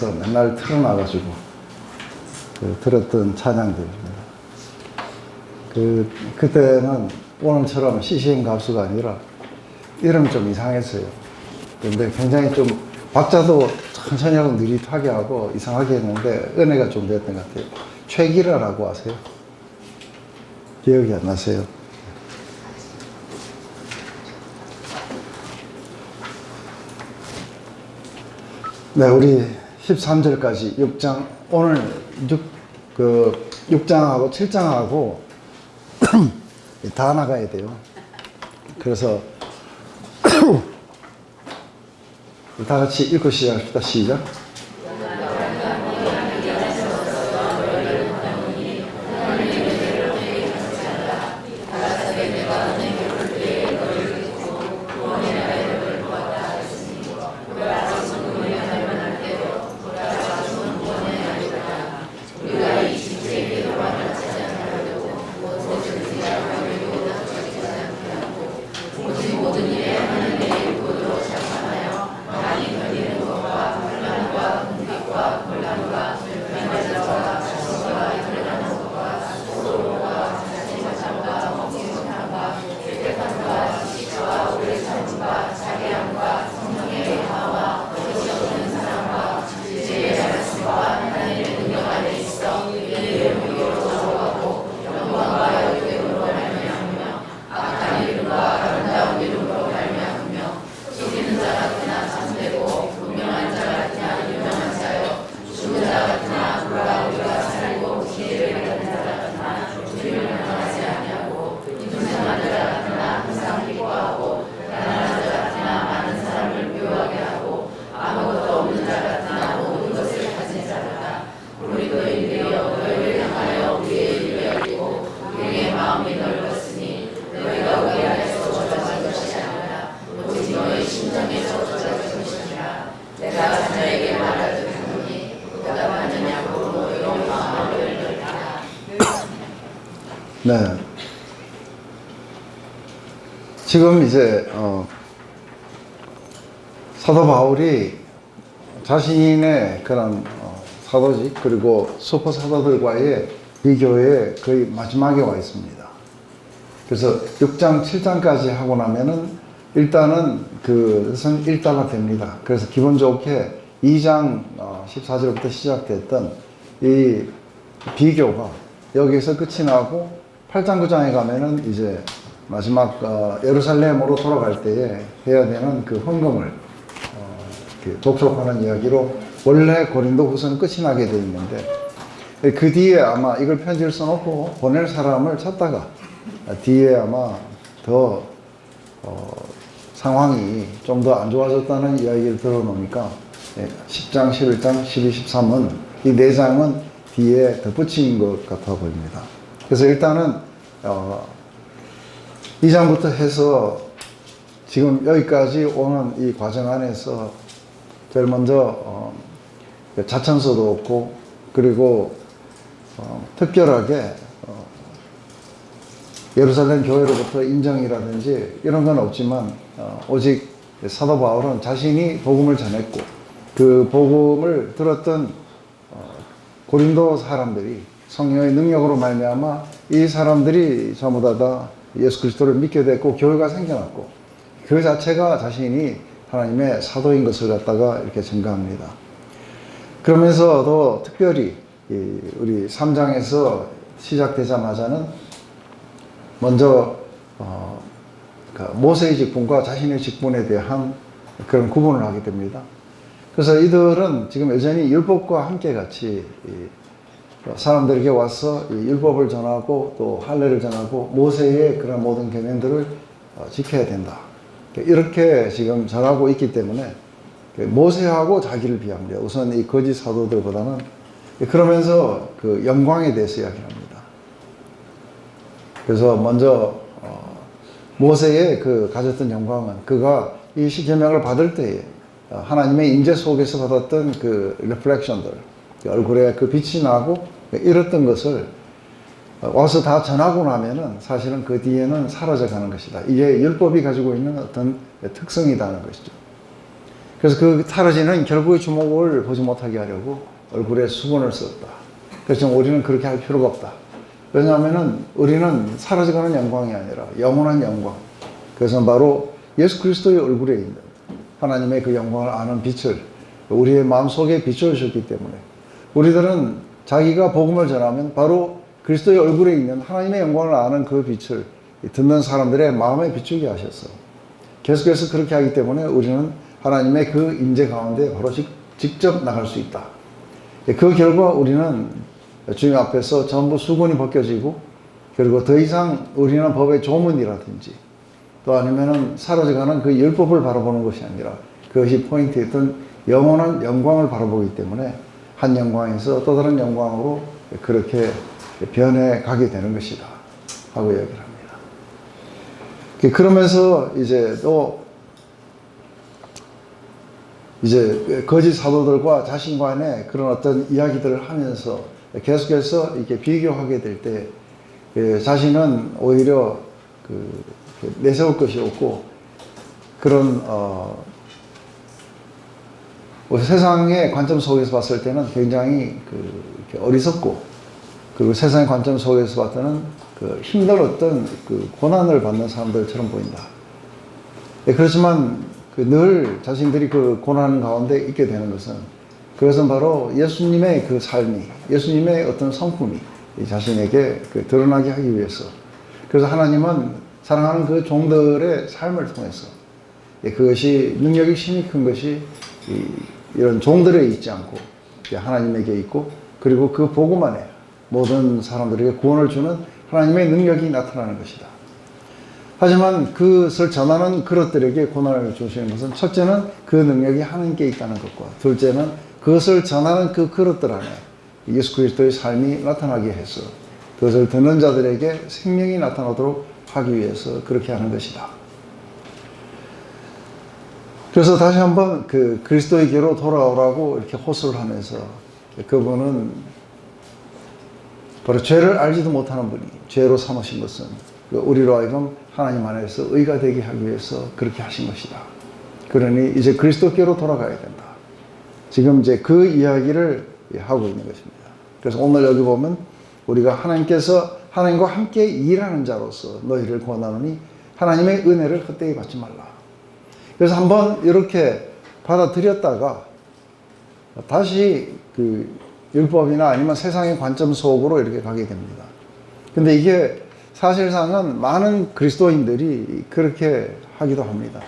가서 맨날 틀어놔가지고 들었던 찬양들입니다. 그때는 오늘처럼 CCM 가수가 아니라 이름이 좀 이상했어요. 근데 굉장히 좀 박자도 천천히 하고 느릿하게 하고 이상하게 했는데 은혜가 좀 됐던 것 같아요. 최기라라고 아세요? 기억이 안 나세요? 네, 우리 13절까지 6장, 오늘 6장하고 7장하고 다 나가야 돼요. 그래서 다 같이 읽고 시작합시다. 시작. 네. 지금 이제 사도 바울이 자신의 그런 사도직 그리고 슈퍼 사도들과의 비교에 거의 마지막에 와 있습니다. 그래서 6장 7장까지 하고 나면은 일단은 그것은 일단화 됩니다. 그래서 기분 좋게 2장 14절부터 시작됐던 이 비교가 여기서 끝이 나고 8장 9장에 가면은 이제 마지막 예루살렘으로 돌아갈 때에 해야 되는 그 헌금을 독촉하는 이야기로 원래 고린도 후서는 끝이 나게 되어 있는데 그 뒤에 아마 이걸 편지를 써놓고 보낼 사람을 찾다가 뒤에 아마 더 상황이 좀 더 안 좋아졌다는 이야기를 들어놓으니까 10장, 11장, 12, 13은 이 4장은 뒤에 덧붙인 것 같아 보입니다. 그래서 일단은 2장부터 해서 지금 여기까지 오는 이 과정 안에서 제일 먼저 자천서도 없고 그리고 특별하게 예루살렘 교회로부터 인정이라든지 이런 건 없지만 오직 사도 바울은 자신이 복음을 전했고 그 복음을 들었던 고린도 사람들이 성령의 능력으로 말미암아 이 사람들이 전부 다 예수 그리스도를 믿게 됐고 교회가 생겨났고 그 자체가 자신이 하나님의 사도인 것을 갖다가 이렇게 증가합니다. 그러면서 더 특별히 우리 3장에서 시작되자마자는 먼저 모세의 직분과 자신의 직분에 대한 그런 구분을 하게 됩니다. 그래서 이들은 지금 여전히 율법과 함께 같이 사람들에게 와서 이 율법을 전하고 또 할례를 전하고 모세의 그런 모든 계명들을 지켜야 된다. 이렇게 지금 전하고 있기 때문에 모세하고 자기를 비합니다. 우선 이 거짓 사도들보다는. 그러면서 그 영광에 대해서 이야기합니다. 그래서 먼저 모세의 그 가졌던 영광은 그가 이 십계명을 받을 때에 하나님의 임재 속에서 받았던 그 리플렉션들, 얼굴에 그 빛이 나고 이랬던 것을 와서 다 전하고 나면은 사실은 그 뒤에는 사라져 가는 것이다. 이게 율법이 가지고 있는 어떤 특성이라는 것이죠. 그래서 그 사라지는 결국의 주목을 보지 못하게 하려고 얼굴에 수건을 썼다. 그래서 우리는 그렇게 할 필요가 없다. 왜냐하면은 우리는 사라져가는 영광이 아니라 영원한 영광. 그것은 바로 예수 그리스도의 얼굴에 있는 하나님의 그 영광을 아는 빛을 우리의 마음속에 비춰주셨기 때문에 우리들은 자기가 복음을 전하면 바로 그리스도의 얼굴에 있는 하나님의 영광을 아는 그 빛을 듣는 사람들의 마음에 비추게 하셨어. 계속해서 그렇게 하기 때문에 우리는 하나님의 그 임재 가운데 바로 직접 나갈 수 있다. 그 결과 우리는 주님 앞에서 전부 수건이 벗겨지고 그리고 더 이상 우리는 법의 조문이라든지 또 아니면은 사라져가는 그 율법을 바라보는 것이 아니라 그것이 포인트였던 영원한 영광을 바라보기 때문에 한 영광에서 또 다른 영광으로 그렇게 변해 가게 되는 것이다 하고 이야기를 합니다. 그러면서 이제 또 이제 거짓 사도들과 자신 간의 그런 어떤 이야기들을 하면서 계속해서 이렇게 비교하게 될 때 자신은 오히려 내세울 것이 없고 그런 세상의 관점 속에서 봤을 때는 굉장히 이렇게 어리석고 그리고 세상의 관점 속에서 봤을 때는 힘든 어떤 고난을 받는 사람들처럼 보인다. 그렇지만 늘 자신들이 그 고난 가운데 있게 되는 것은 그것은 바로 예수님의 그 삶이 예수님의 어떤 성품이 자신에게 드러나게 하기 위해서 그래서 하나님은 사랑하는 그 종들의 삶을 통해서 그것이 능력이 심히 큰 것이 이런 종들에 있지 않고 하나님에게 있고 그리고 그 복음 안에 모든 사람들에게 구원을 주는 하나님의 능력이 나타나는 것이다. 하지만 그것을 전하는 그릇들에게 고난을 주시는 것은 첫째는 그 능력이 하나님께 있다는 것과 둘째는 그것을 전하는 그 그릇들 안에 예수 그리스도의 삶이 나타나게 해서 그것을 듣는 자들에게 생명이 나타나도록 하기 위해서 그렇게 하는 것이다. 그래서 다시 한번 그리스도에게로 돌아오라고 이렇게 호소를 하면서 그분은 바로 죄를 알지도 못하는 분이 죄로 삼으신 것은 우리로 하여금 하나님 안에서 의가 되게 하기 위해서 그렇게 하신 것이다. 그러니 이제 그리스도께로 돌아가야 된다. 지금 이제 그 이야기를 하고 있는 것입니다. 그래서 오늘 여기 보면 우리가 하나님께서 하나님과 함께 일하는 자로서 너희를 권하노니 하나님의 은혜를 헛되이 받지 말라. 그래서 한번 이렇게 받아들였다가 다시 율법이나 아니면 세상의 관점 속으로 이렇게 가게 됩니다. 근데 이게 사실상은 많은 그리스도인들이 그렇게 하기도 합니다.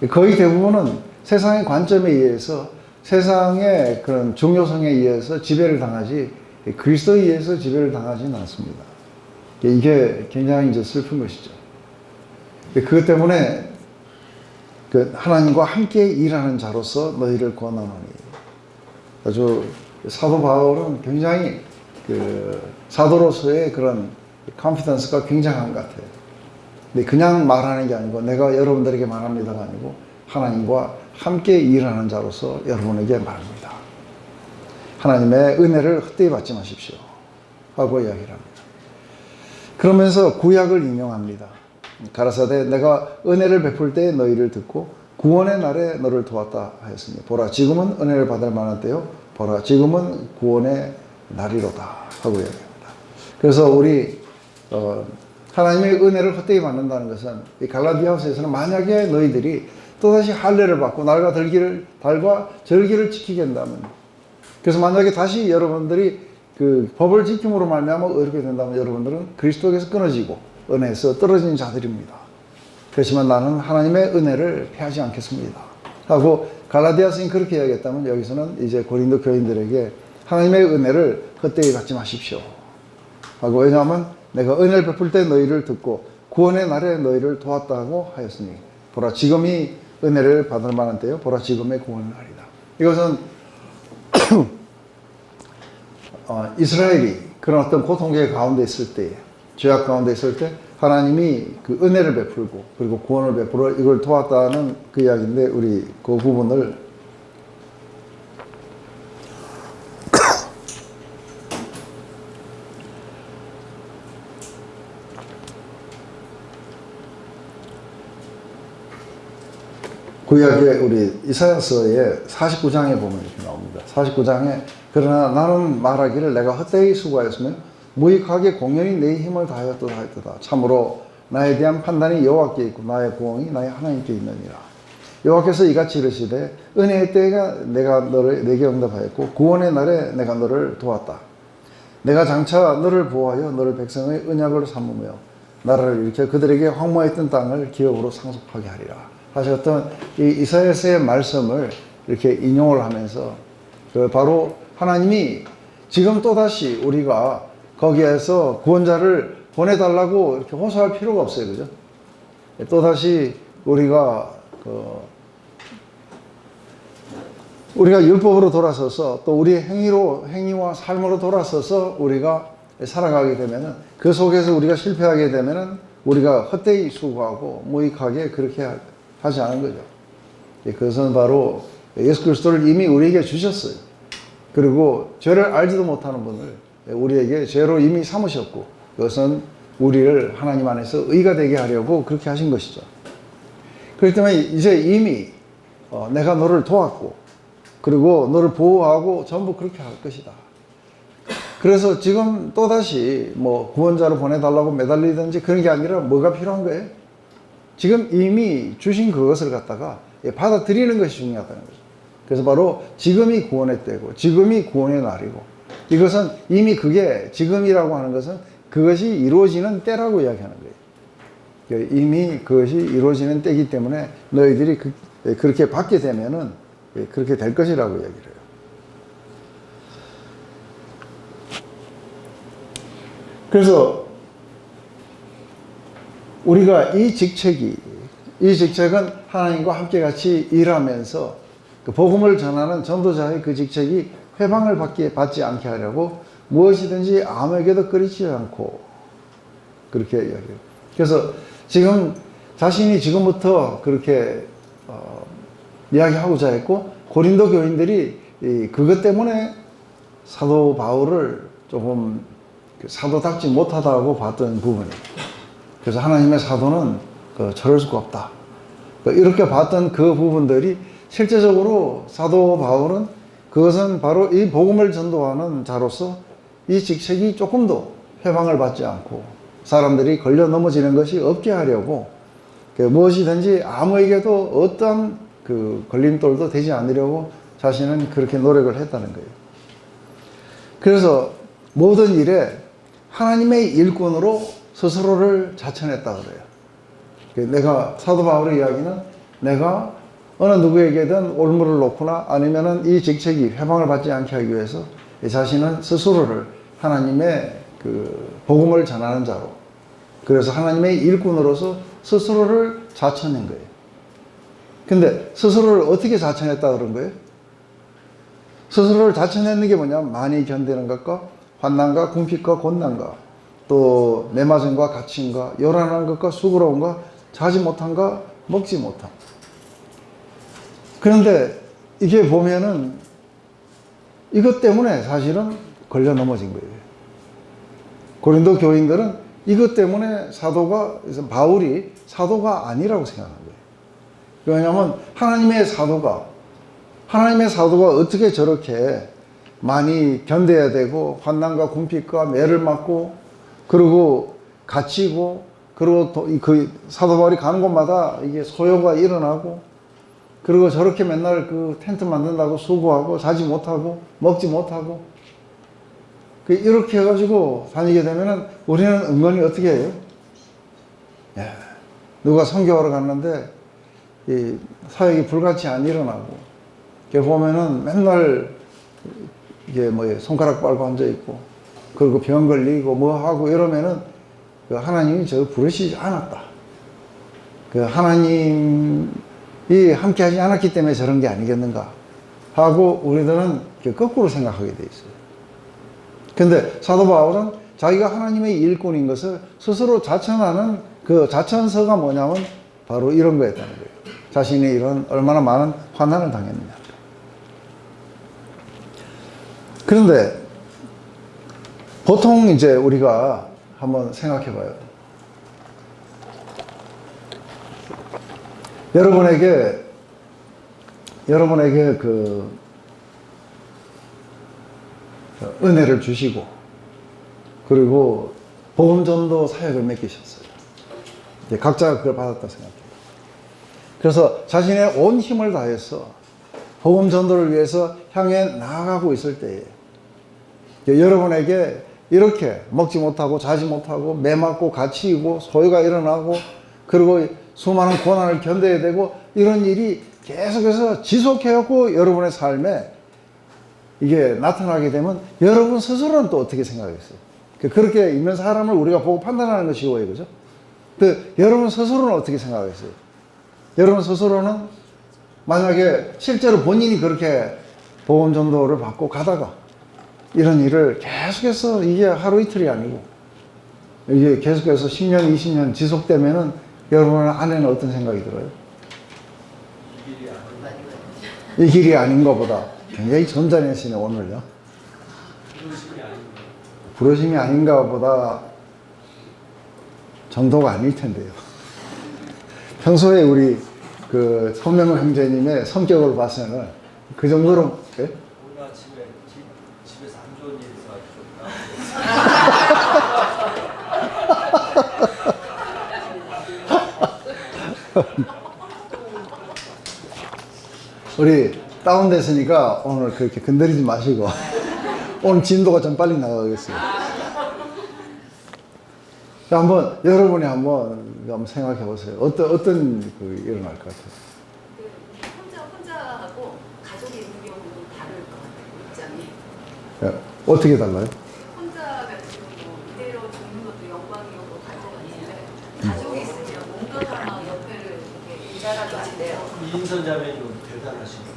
거의 대부분은 세상의 관점에 의해서 세상의 그런 중요성에 의해서 지배를 당하지 그리스도에 의해서 지배를 당하지는 않습니다. 이게 굉장히 이제 슬픈 것이죠. 그것 때문에 하나님과 함께 일하는 자로서 너희를 권하노니 아주 사도 바울은 굉장히 사도로서의 그런 컨피던스가 굉장한 것 같아요. 근데 그냥 말하는 게 아니고 내가 여러분들에게 말합니다가 아니고 하나님과 함께 일하는 자로서 여러분에게 말합니다. 하나님의 은혜를 헛되이 받지 마십시오 하고 이야기를 합니다. 그러면서 구약을 인용합니다. 가라사대 내가 은혜를 베풀 때 너희를 듣고 구원의 날에 너를 도왔다 하였으니 보라 지금은 은혜를 받을 만한 때요 보라 지금은 구원의 날이로다 하고 이야기합니다. 그래서 우리 하나님의 은혜를 헛되이 받는다는 것은 이 갈라디아서에서는 만약에 너희들이 또다시 할례를 받고 달과 절기를 지키게 한다면 그래서 만약에 다시 여러분들이 그 법을 지킴으로 말미암아 어렵게 된다면 여러분들은 그리스도에게서 끊어지고 은혜에서 떨어진 자들입니다. 그렇지만 나는 하나님의 은혜를 피하지 않겠습니다 하고 갈라디아서인 그렇게 이야기했다면 여기서는 이제 고린도 교인들에게 하나님의 은혜를 헛되이 받지 마십시오 하고 왜냐하면 내가 은혜를 베풀 때 너희를 듣고 구원의 날에 너희를 도왔다고 하였으니 보라 지금이 은혜를 받을 만한 때요 보라 지금의 구원의 날이다. 이것은 이스라엘이 그런 어떤 고통계 가운데 있을 때 죄악 가운데 있을 때 하나님이 그 은혜를 베풀고 그리고 구원을 베풀어 이걸 도왔다는 그 이야기인데 우리 그 부분을 구약의 우리 이사야서의 49장에 보면 이렇게 나옵니다. 49장에 그러나 나는 말하기를 내가 헛되이 수고하였으며 무익하게 공연히 내 힘을 다하였도다 하였도다. 참으로 나에 대한 판단이 여호와께 있고 나의 구원이 나의 하나님께 있느니라. 여호와께서 이같이 이르시되 은혜의 때가 내가 너를 내게 응답하였고 구원의 날에 내가 너를 도왔다. 내가 장차 너를 보호하여 너를 백성의 언약을 삼으며 나라를 일으켜 그들에게 황무했던 땅을 기업으로 상속하게 하리라 하셨던 이 이사야서의 말씀을 이렇게 인용을 하면서 바로 하나님이 지금 또다시 우리가 거기에서 구원자를 보내달라고 이렇게 호소할 필요가 없어요. 그죠? 또다시 우리가 우리가 율법으로 돌아서서 또 우리의 행위와 삶으로 돌아서서 우리가 살아가게 되면은 그 속에서 우리가 실패하게 되면은 우리가 헛되이 수고하고 무익하게 그렇게 하지 않은 거죠. 그것은 바로 예수 그리스도를 이미 우리에게 주셨어요. 그리고 죄를 알지도 못하는 분을 우리에게 죄로 이미 삼으셨고 그것은 우리를 하나님 안에서 의가 되게 하려고 그렇게 하신 것이죠. 그렇기 때문에 이제 이미 내가 너를 도왔고 그리고 너를 보호하고 전부 그렇게 할 것이다. 그래서 지금 또다시 뭐 구원자를 보내달라고 매달리든지 그런 게 아니라 뭐가 필요한 거예요? 지금 이미 주신 그것을 갖다가 받아들이는 것이 중요하다는 거죠. 그래서 바로 지금이 구원의 때고 지금이 구원의 날이고 이것은 이미 그게 지금이라고 하는 것은 그것이 이루어지는 때라고 이야기하는 거예요. 이미 그것이 이루어지는 때이기 때문에 너희들이 그렇게 받게 되면은 그렇게 될 것이라고 이야기를 해요. 그래서 우리가 이 직책은 하나님과 함께 같이 일하면서 그 복음을 전하는 전도자의 그 직책이 회방을 받지 않게 하려고 무엇이든지 아무에게도 끓이지 않고 그렇게 이야기해요. 그래서 지금 자신이 지금부터 그렇게 이야기하고자 했고 고린도 교인들이 그것 때문에 사도 바울을 조금 사도답지 못하다고 봤던 부분이에요. 그래서 하나님의 사도는 저럴 수가 없다. 이렇게 봤던 그 부분들이 실제적으로 사도 바울은 그것은 바로 이 복음을 전도하는 자로서 이 직책이 조금도 회방을 받지 않고 사람들이 걸려 넘어지는 것이 없게 하려고 무엇이든지 아무에게도 어떠한 그 걸림돌도 되지 않으려고 자신은 그렇게 노력을 했다는 거예요. 그래서 모든 일에 하나님의 일꾼으로 스스로를 자천했다 그래요. 내가 사도 바울의 이야기는 내가 어느 누구에게든 올무를 놓거나 아니면은 이 직책이 회방을 받지 않게 하기 위해서 자신은 스스로를 하나님의 그 복음을 전하는 자로 그래서 하나님의 일꾼으로서 스스로를 자천한 거예요. 근데 스스로를 어떻게 자천했다 그런 거예요? 스스로를 자천했는 게 뭐냐면 많이 견디는 것과 환난과 궁핍과 곤난과 또 매맞음과 갇힘과 요란한 것과 수고로움과 자지 못함과 먹지 못함. 그런데 이게 보면은 이것 때문에 사실은 걸려 넘어진 거예요. 고린도 교인들은 이것 때문에 바울이 사도가 아니라고 생각한 거예요. 왜냐하면 하나님의 사도가 어떻게 저렇게 많이 견뎌야 되고 환난과 궁핍과 매를 맞고 그리고 갇히고 그리고 또 그 사도 바울이 가는 곳마다 이게 소요가 일어나고 그리고 저렇게 맨날 그 텐트 만든다고 수고하고 자지 못하고 먹지 못하고 이렇게 해가지고 다니게 되면은 우리는 은근히 어떻게 해요? 누가 선교하러 갔는데 이 사역이 불같이 안 일어나고 이렇게 보면은 맨날 이게 손가락 빨고 앉아 있고 그리고 병 걸리고 뭐 하고 이러면은 그 하나님이 저 부르시지 않았다. 그 하나님이 함께 하지 않았기 때문에 저런 게 아니겠는가 하고 우리들은 거꾸로 생각하게 돼 있어요. 근데 사도 바울은 자기가 하나님의 일꾼인 것을 스스로 자천하는 그 자천서가 뭐냐면 바로 이런 거였다는 거예요. 자신이 이런 얼마나 많은 환난을 당했느냐. 그런데 보통 이제 우리가 한번 생각해 봐요. 여러분에게 여러분에게 은혜를 주시고, 그리고 복음전도 사역을 맡기셨어요. 이제 각자가 그걸 받았다 생각해요. 그래서 자신의 온 힘을 다해서 복음전도를 위해서 향해 나아가고 있을 때에 여러분에게 이렇게 먹지 못하고 자지 못하고 매 맞고 갇히고 소요가 일어나고 그리고 수많은 고난을 견뎌야 되고 이런 일이 계속해서 지속해갖고 여러분의 삶에 이게 나타나게 되면 여러분 스스로는 또 어떻게 생각하겠어요? 그렇게 있는 사람을 우리가 보고 판단하는 것이 쉬워요. 그죠? 여러분 스스로는 어떻게 생각하겠어요? 여러분 스스로는 만약에 실제로 본인이 그렇게 복음 전도를 받고 가다가 이런 일을 계속해서 이게 하루 이틀이 아니고 이게 계속해서 10년, 20년 지속되면은 여러분 안에는 어떤 생각이 들어요? 이 길이 아닌 것보다 굉장히 점잖으시네 오늘요. 부르심이 아닌가 보다 정도가 아닐 텐데요. 평소에 우리 손명호 형제님의 성격을 봐서는 그 정도로 예? 오늘 아침에 집에서 안 좋은 일이 있어가지고 우리 다운됐으니까 오늘 그렇게 건드리지 마시고 오늘 진도가 좀 빨리 나가겠어요. 자, 한번 여러분이 한번 생각해 보세요. 어떤 일어날 것 같아요? 혼자하고 가족이 있는 경우는 다를 것 같아요. 입장이. 예, 어떻게 달라요? 혼자 같은 경우 이대로 죽는 것도 영광이고 가족인데 가족이 있으면 뭔가가 막 옆에를 이렇게 인자라가지네요. 인선자매님 대단하신 거예요.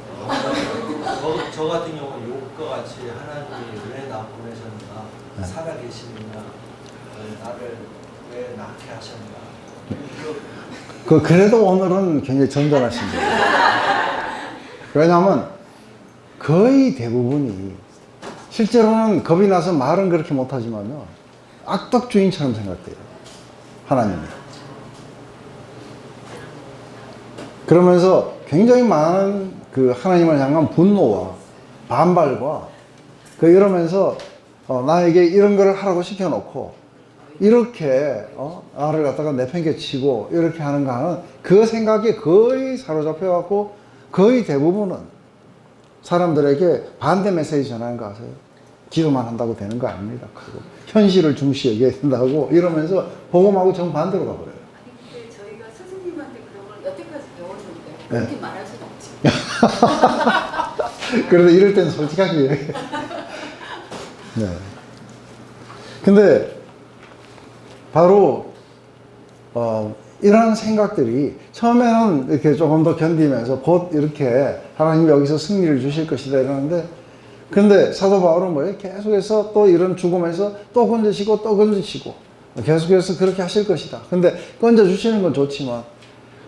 저 같은 경우는 욕과 같이 하나님이 왜 나 보내셨나, 살아계시느냐, 나를 왜 낳게 하셨나. 그래도 오늘은 굉장히 점잖하신 거예요. 왜냐하면 거의 대부분이 실제로는 겁이 나서 말은 그렇게 못하지만요. 악덕주인처럼 생각돼요. 하나님이. 그러면서 굉장히 많은 하나님을 향한 분노와 반발과 이러면서 나에게 이런 걸 하라고 시켜놓고 이렇게 나를 갖다가 내팽개치고 이렇게 하는 거는 그 생각에 거의 사로잡혀 갖고 거의 대부분은 사람들에게 반대 메시지 전하는 거 아세요? 기도만 한다고 되는 거 아닙니다. 그리고 현실을 중시 여겨야 된다고 이러면서 복음하고 정반대로 가버려요. 아니 근데 저희가 스승님한테 그런 걸 여태까지 배웠는데 그렇게 네. 말할 수는 없지. 그래도 이럴 땐 솔직하게 얘기해. 네. 근데 바로 이런 생각들이 처음에는 이렇게 조금 더 견디면서 곧 이렇게 하나님이 여기서 승리를 주실 것이다 이러는데 근데 사도 바울은 뭐예요? 계속해서 또 이런 죽음에서 또 건지시고 또 건지시고 계속해서 그렇게 하실 것이다. 근데 건져주시는 건 좋지만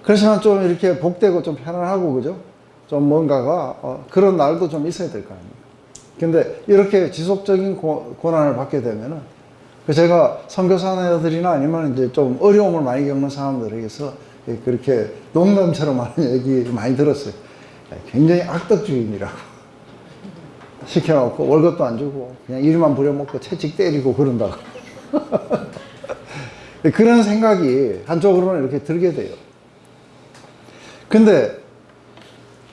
그렇지만 좀 이렇게 복되고 좀 편안하고 그죠? 좀 뭔가가 그런 날도 좀 있어야 될 거 아닙니까? 근데 이렇게 지속적인 고난을 받게 되면은 제가 선교사들이나 아니면 이제 좀 어려움을 많이 겪는 사람들에게서 그렇게 농담처럼 하는 얘기 많이 들었어요. 굉장히 악덕주의인이라고. 시켜놓고 월급도 안 주고 그냥 일만 부려먹고 채찍 때리고 그런다고. 그런 생각이 한쪽으로는 이렇게 들게 돼요. 근데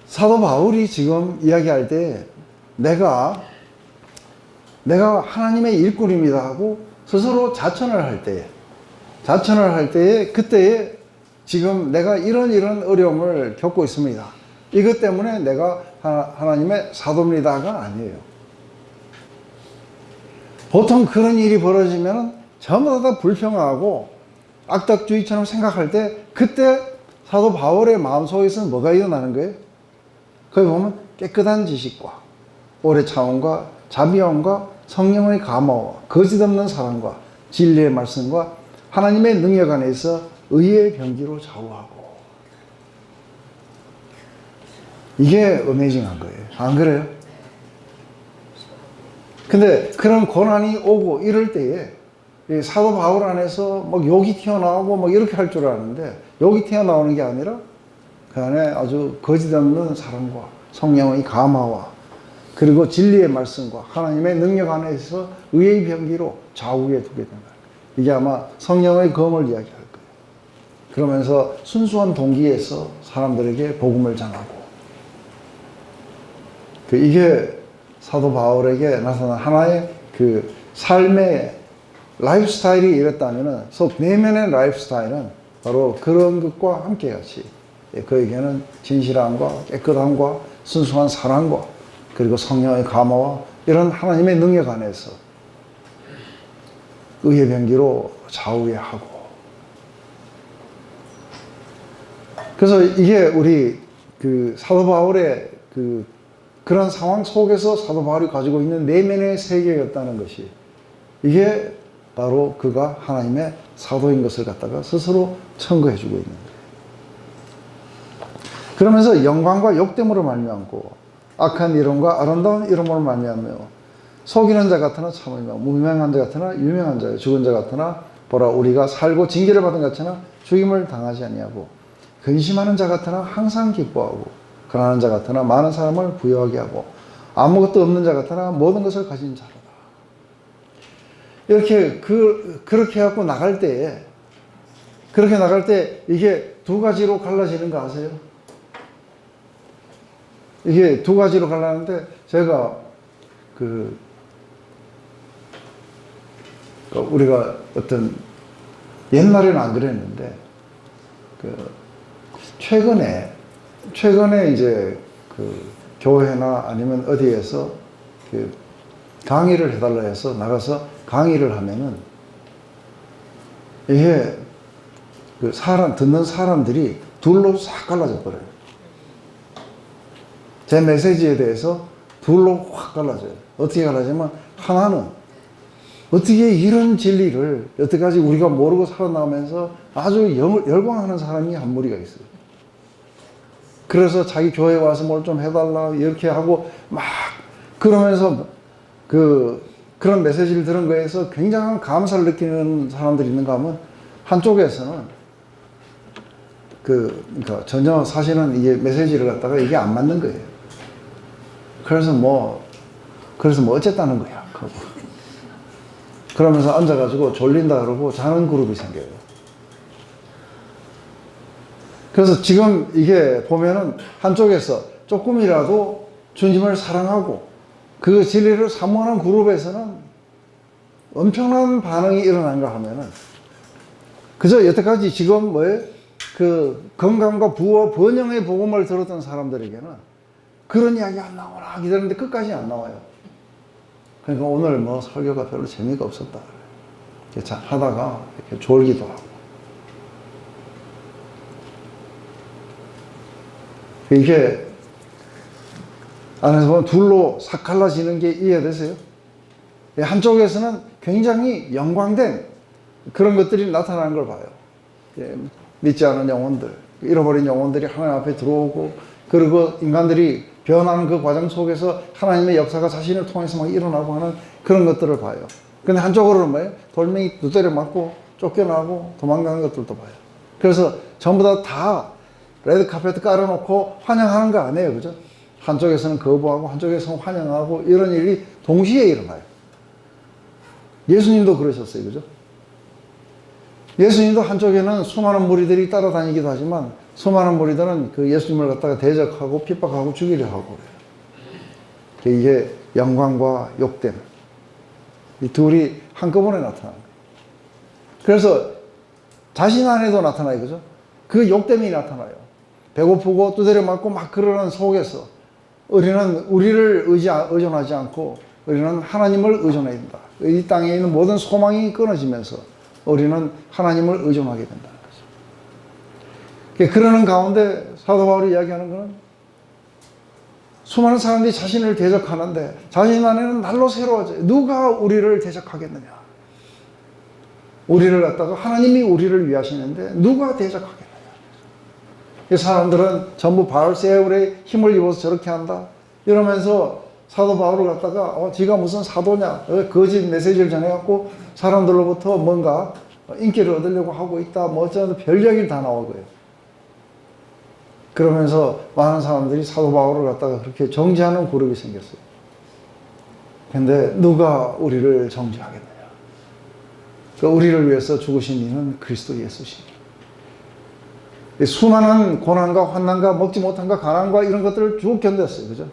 사도 바울이 지금 이야기할 때 내가 하나님의 일꾼입니다 하고 스스로 자천을 할 때에 그때에 지금 내가 이런 어려움을 겪고 있습니다. 이것 때문에 내가 하나님의 사도입니다가 아니에요. 보통 그런 일이 벌어지면 전부 다 불평하고 악덕주의처럼 생각할 때 그때 사도 바울의 마음속에서는 뭐가 일어나는 거예요? 거기 보면 깨끗한 지식과 오래 참음과 자비함과 성령의 감화와 거짓 없는 사랑과 진리의 말씀과 하나님의 능력 안에서 의의 병기로 좌우하고 이게 어메이징한 거예요. 안 그래요? 근데 그런 고난이 오고 이럴 때에 사도 바울 안에서 막 욕이 튀어나오고 막 이렇게 할 줄 아는데 욕이 튀어나오는 게 아니라 그 안에 아주 거짓없는 사랑과 성령의 감화와 그리고 진리의 말씀과 하나님의 능력 안에서 의의 병기로 좌우에 두게 된다. 이게 아마 성령의 검을 이야기할 거예요. 그러면서 순수한 동기에서 사람들에게 복음을 전하고 이게 사도 바울에게 나타난 하나의 그 삶의 라이프스타일이 이랬다면은 속 내면의 라이프스타일은 바로 그런 것과 함께 같이 그에게는 진실함과 깨끗함과 순수한 사랑과 그리고 성령의 감화와 이런 하나님의 능력 안에서 의의 병기로 좌우해하고 그래서 이게 우리 그 사도 바울의 그런 상황 속에서 사도 바울이 가지고 있는 내면의 세계였다는 것이 이게 바로 그가 하나님의 사도인 것을 갖다가 스스로 청구해 주고 있는 거예요. 그러면서 영광과 욕됨으로 말미암고 악한 이름과 아름다운 이름으로 말미암며 속이는 자 같으나 참으며 무명한 자 같으나 유명한 자요 죽은 자 같으나 보라 우리가 살고 징계를 받은 것 같으나 죽임을 당하지 아니하고 근심하는 자 같으나 항상 기뻐하고 가난한 자 같으나 많은 사람을 부유하게 하고 아무것도 없는 자 같으나 모든 것을 가진 자로다. 이렇게 그렇게 해갖고 나갈 때에 그렇게 나갈 때 이게 두 가지로 갈라지는 거 아세요? 이게 두 가지로 갈라지는데 제가 우리가 어떤 옛날에는 안 그랬는데 최근에 이제 교회나 아니면 어디에서 강의를 해달라 해서 나가서 강의를 하면은 이게 듣는 사람들이 둘로 싹 갈라져 버려요. 제 메시지에 대해서 둘로 확 갈라져요. 어떻게 갈라지면 하나는 어떻게 이런 진리를 여태까지 우리가 모르고 살아나가면서 아주 열광하는 사람이 한 무리가 있어요. 그래서 자기 교회에 와서 뭘 좀 해달라 이렇게 하고 막 그러면서 그런 메시지를 들은 거에서 굉장한 감사를 느끼는 사람들이 있는가 하면 한쪽에서는 그러니까 전혀 사실은 이게 메시지를 갖다가 이게 안 맞는 거예요. 그래서 뭐 어쨌다는 거야. 그러면서 앉아가지고 졸린다 그러고 자는 그룹이 생겨요. 그래서 지금 이게 보면은 한쪽에서 조금이라도 주님을 사랑하고 그 진리를 사모하는 그룹에서는 엄청난 반응이 일어난가 하면은 그저 여태까지 지금 건강과 부와 번영의 복음을 들었던 사람들에게는 그런 이야기 안 나오나 기다렸는데 끝까지 안 나와요. 그러니까 오늘 설교가 별로 재미가 없었다. 하다가 이렇게 졸기도 하고. 이게 안에서 보면 둘로 싹 갈라지는 게 이해되세요? 한쪽에서는 굉장히 영광된 그런 것들이 나타나는 걸 봐요. 믿지 않은 영혼들, 잃어버린 영혼들이 하나님 앞에 들어오고 그리고 인간들이 변하는 그 과정 속에서 하나님의 역사가 자신을 통해서 막 일어나고 하는 그런 것들을 봐요. 근데 한쪽으로는 뭐예요? 돌멩이 두드려 맞고 쫓겨나고 도망가는 것들도 봐요. 그래서 전부 다 레드카펫 깔아놓고 환영하는 거 아니에요. 그죠? 한쪽에서는 거부하고 한쪽에서는 환영하고 이런 일이 동시에 일어나요. 예수님도 그러셨어요. 그죠? 예수님도 한쪽에는 수많은 무리들이 따라다니기도 하지만 수많은 무리들은 그 예수님을 갖다가 대적하고 핍박하고 죽이려 하고 그래요. 이게 영광과 욕됨. 이 둘이 한꺼번에 나타나요. 그래서 자신 안에도 나타나요. 그죠? 그 욕됨이 나타나요. 배고프고 두드려 맞고 막 그러는 속에서 우리는 우리를 의존하지 않고 우리는 하나님을 의존해야 된다. 이 땅에 있는 모든 소망이 끊어지면서 우리는 하나님을 의존하게 된다는 거죠. 그러는 가운데 사도 바울이 이야기하는 것은 수많은 사람들이 자신을 대적하는데 자신 안에는 날로 새로워져요. 누가 우리를 대적하겠느냐. 우리를 갖다가 하나님이 우리를 위하시는데 누가 대적하겠느냐. 이 사람들은 전부 바알세울의 힘을 입어서 저렇게 한다. 이러면서 사도 바울을 갖다가 지가 무슨 사도냐. 거짓 메시지를 전해갖고 사람들로부터 뭔가 인기를 얻으려고 하고 있다. 뭐 어쩌면 별 얘기를 다 나오고요. 그러면서 많은 사람들이 사도 바울을 갖다가 그렇게 정죄하는 그룹이 생겼어요. 근데 누가 우리를 정죄하겠느냐? 우리를 위해서 죽으신 이는 그리스도 예수시니. 수많은 고난과 환난과 먹지 못함과 가난과 이런 것들을 쭉 견뎠어요. 그죠?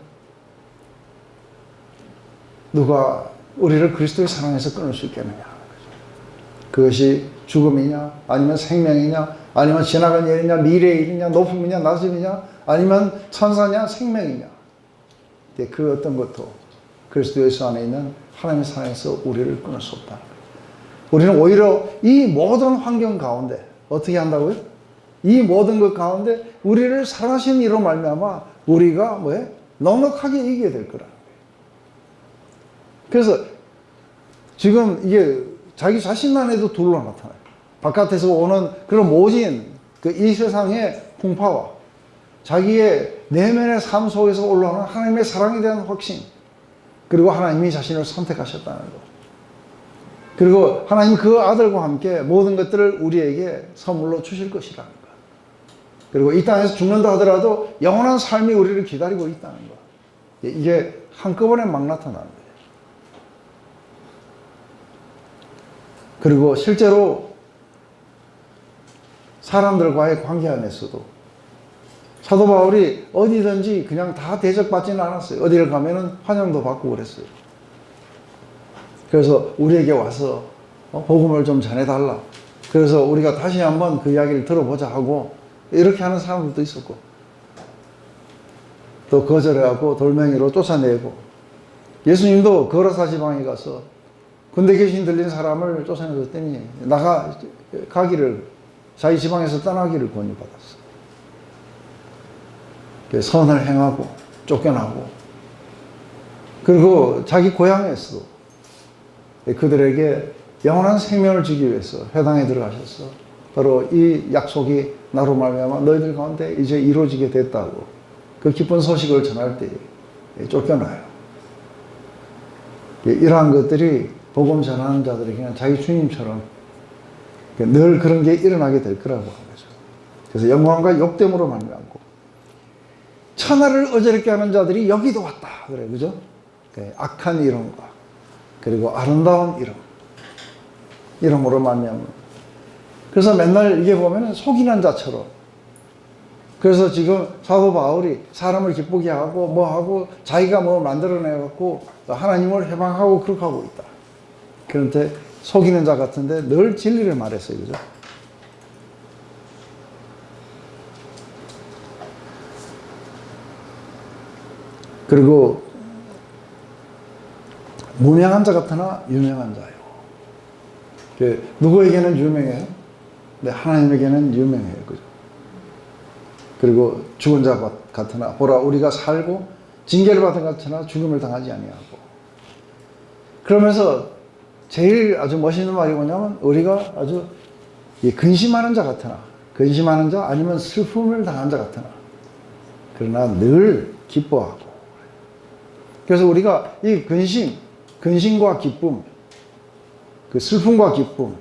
누가 우리를 그리스도의 사랑에서 끊을 수 있겠느냐? 그것이 죽음이냐, 아니면 생명이냐, 아니면 지나간 일이냐, 미래의 일이냐, 높음이냐, 낮음이냐, 아니면 천사냐, 생명이냐. 그 어떤 것도 그리스도 예수 안에 있는 하나님의 사랑에서 우리를 끊을 수 없다. 우리는 오히려 이 모든 환경 가운데 어떻게 한다고요? 이 모든 것 가운데 우리를 사랑하시는 이로 말미암아 우리가 뭐예요? 넉넉하게 이기게 될 거라는 거예요. 그래서 지금 이게 자기 자신 안에도 둘로 나타나요. 바깥에서 오는 그런 모진 이 세상의 풍파와 자기의 내면의 삶 속에서 올라오는 하나님의 사랑에 대한 확신, 그리고 하나님이 자신을 선택하셨다는 것, 그리고 하나님 그 아들과 함께 모든 것들을 우리에게 선물로 주실 것이라는 것, 그리고 이 땅에서 죽는다 하더라도 영원한 삶이 우리를 기다리고 있다는 것, 이게 한꺼번에 막 나타나는 거예요. 그리고 실제로 사람들과의 관계 안에서도 사도 바울이 어디든지 그냥 다 대접받지는 않았어요. 어디를 가면은 환영도 받고 그랬어요. 그래서 우리에게 와서 복음을 좀 전해달라. 그래서 우리가 다시 한번 그 이야기를 들어보자 하고 이렇게 하는 사람들도 있었고, 또 거절해갖고 돌멩이로 쫓아내고, 예수님도 거라사 지방에 가서 군대 귀신 들린 사람을 쫓아내줬더니 가기를, 자기 지방에서 떠나기를 권유받았어. 선을 행하고 쫓겨나고, 그리고 자기 고향에서도 그들에게 영원한 생명을 주기 위해서 회당에 들어가셨어. 바로 이 약속이 나로 말미암아 너희들 가운데 이제 이루어지게 됐다고 그 기쁜 소식을 전할 때 쫓겨나요. 이러한 것들이 복음 전하는 자들에게는 자기 주님처럼 늘 그런 게 일어나게 될 거라고 하는 거죠. 그래서 영광과 욕됨으로 말미암고 천하를 어지럽게 하는 자들이 여기도 왔다 그래, 그죠? 악한 이름과 그리고 아름다운 이름으로 말미암는. 그래서 맨날 이게 보면은 속이는 자처럼. 그래서 지금 사도 바울이 사람을 기쁘게 하고 뭐 하고 자기가 뭐 만들어내갖고 하나님을 해방하고 그렇게 하고 있다. 그런데 속이는 자 같은데 늘 진리를 말했어요, 그죠? 그리고 무명한 자 같으나 유명한 자요. 누구에게는 유명해요? 네, 하나님에게는 유명해요, 그죠? 그리고 죽은 자 같으나 보라 우리가 살고 징계를 받은 것 같으나 죽음을 당하지 아니하고. 그러면서 제일 아주 멋있는 말이 뭐냐면 우리가 아주 근심하는 자 같으나, 근심하는 자 아니면 슬픔을 당한 자 같으나 그러나 늘 기뻐하고. 그래서 우리가 이 근심과 기쁨, 그 슬픔과 기쁨,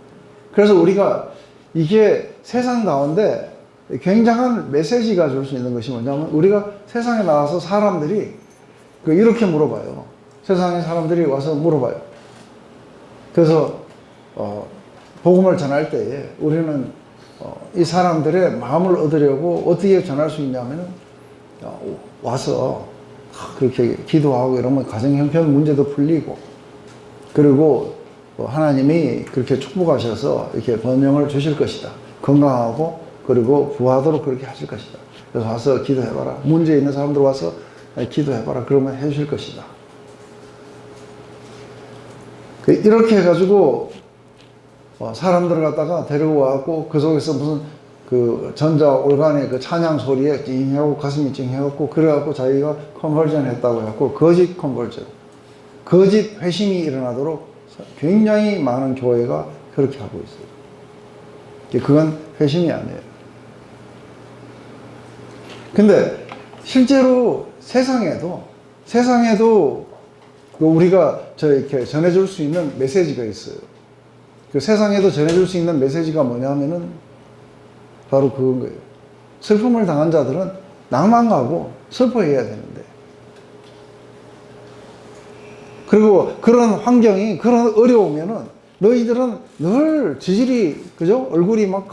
그래서 우리가 이게 세상 가운데 굉장한 메시지가 줄 수 있는 것이 뭐냐면 우리가 세상에 나와서 사람들이 이렇게 물어봐요. 세상에 사람들이 와서 물어봐요. 그래서 복음을 전할 때에 우리는 이 사람들의 마음을 얻으려고 어떻게 전할 수 있냐면은 와서 그렇게 기도하고 이러면 가정 형편 문제도 풀리고, 그리고 하나님이 그렇게 축복하셔서 이렇게 번영을 주실 것이다. 건강하고 그리고 부하도록 그렇게 하실 것이다. 그래서 와서 기도해봐라. 문제 있는 사람들 와서 기도해봐라. 그러면 해주실 것이다. 이렇게 해가지고 사람들을 갖다가 데리고 와갖고 그 속에서 무슨 그 전자올간의 그 찬양 소리에 찡하고 가슴이 찡해갖고 그래갖고 자기가 컨버전 했다고 해갖고 거짓 컨버전, 거짓 회심이 일어나도록 굉장히 많은 교회가 그렇게 하고 있어요. 그건 회심이 아니에요. 근데 실제로 세상에도 우리가 이렇게 전해줄 수 있는 메시지가 있어요. 그 세상에도 전해줄 수 있는 메시지가 뭐냐면은 바로 그건 거예요. 슬픔을 당한 자들은 낭만하고 슬퍼해야 되는데. 그리고 그런 환경이, 그런 어려우면은 너희들은 늘 지질이, 그죠? 얼굴이 막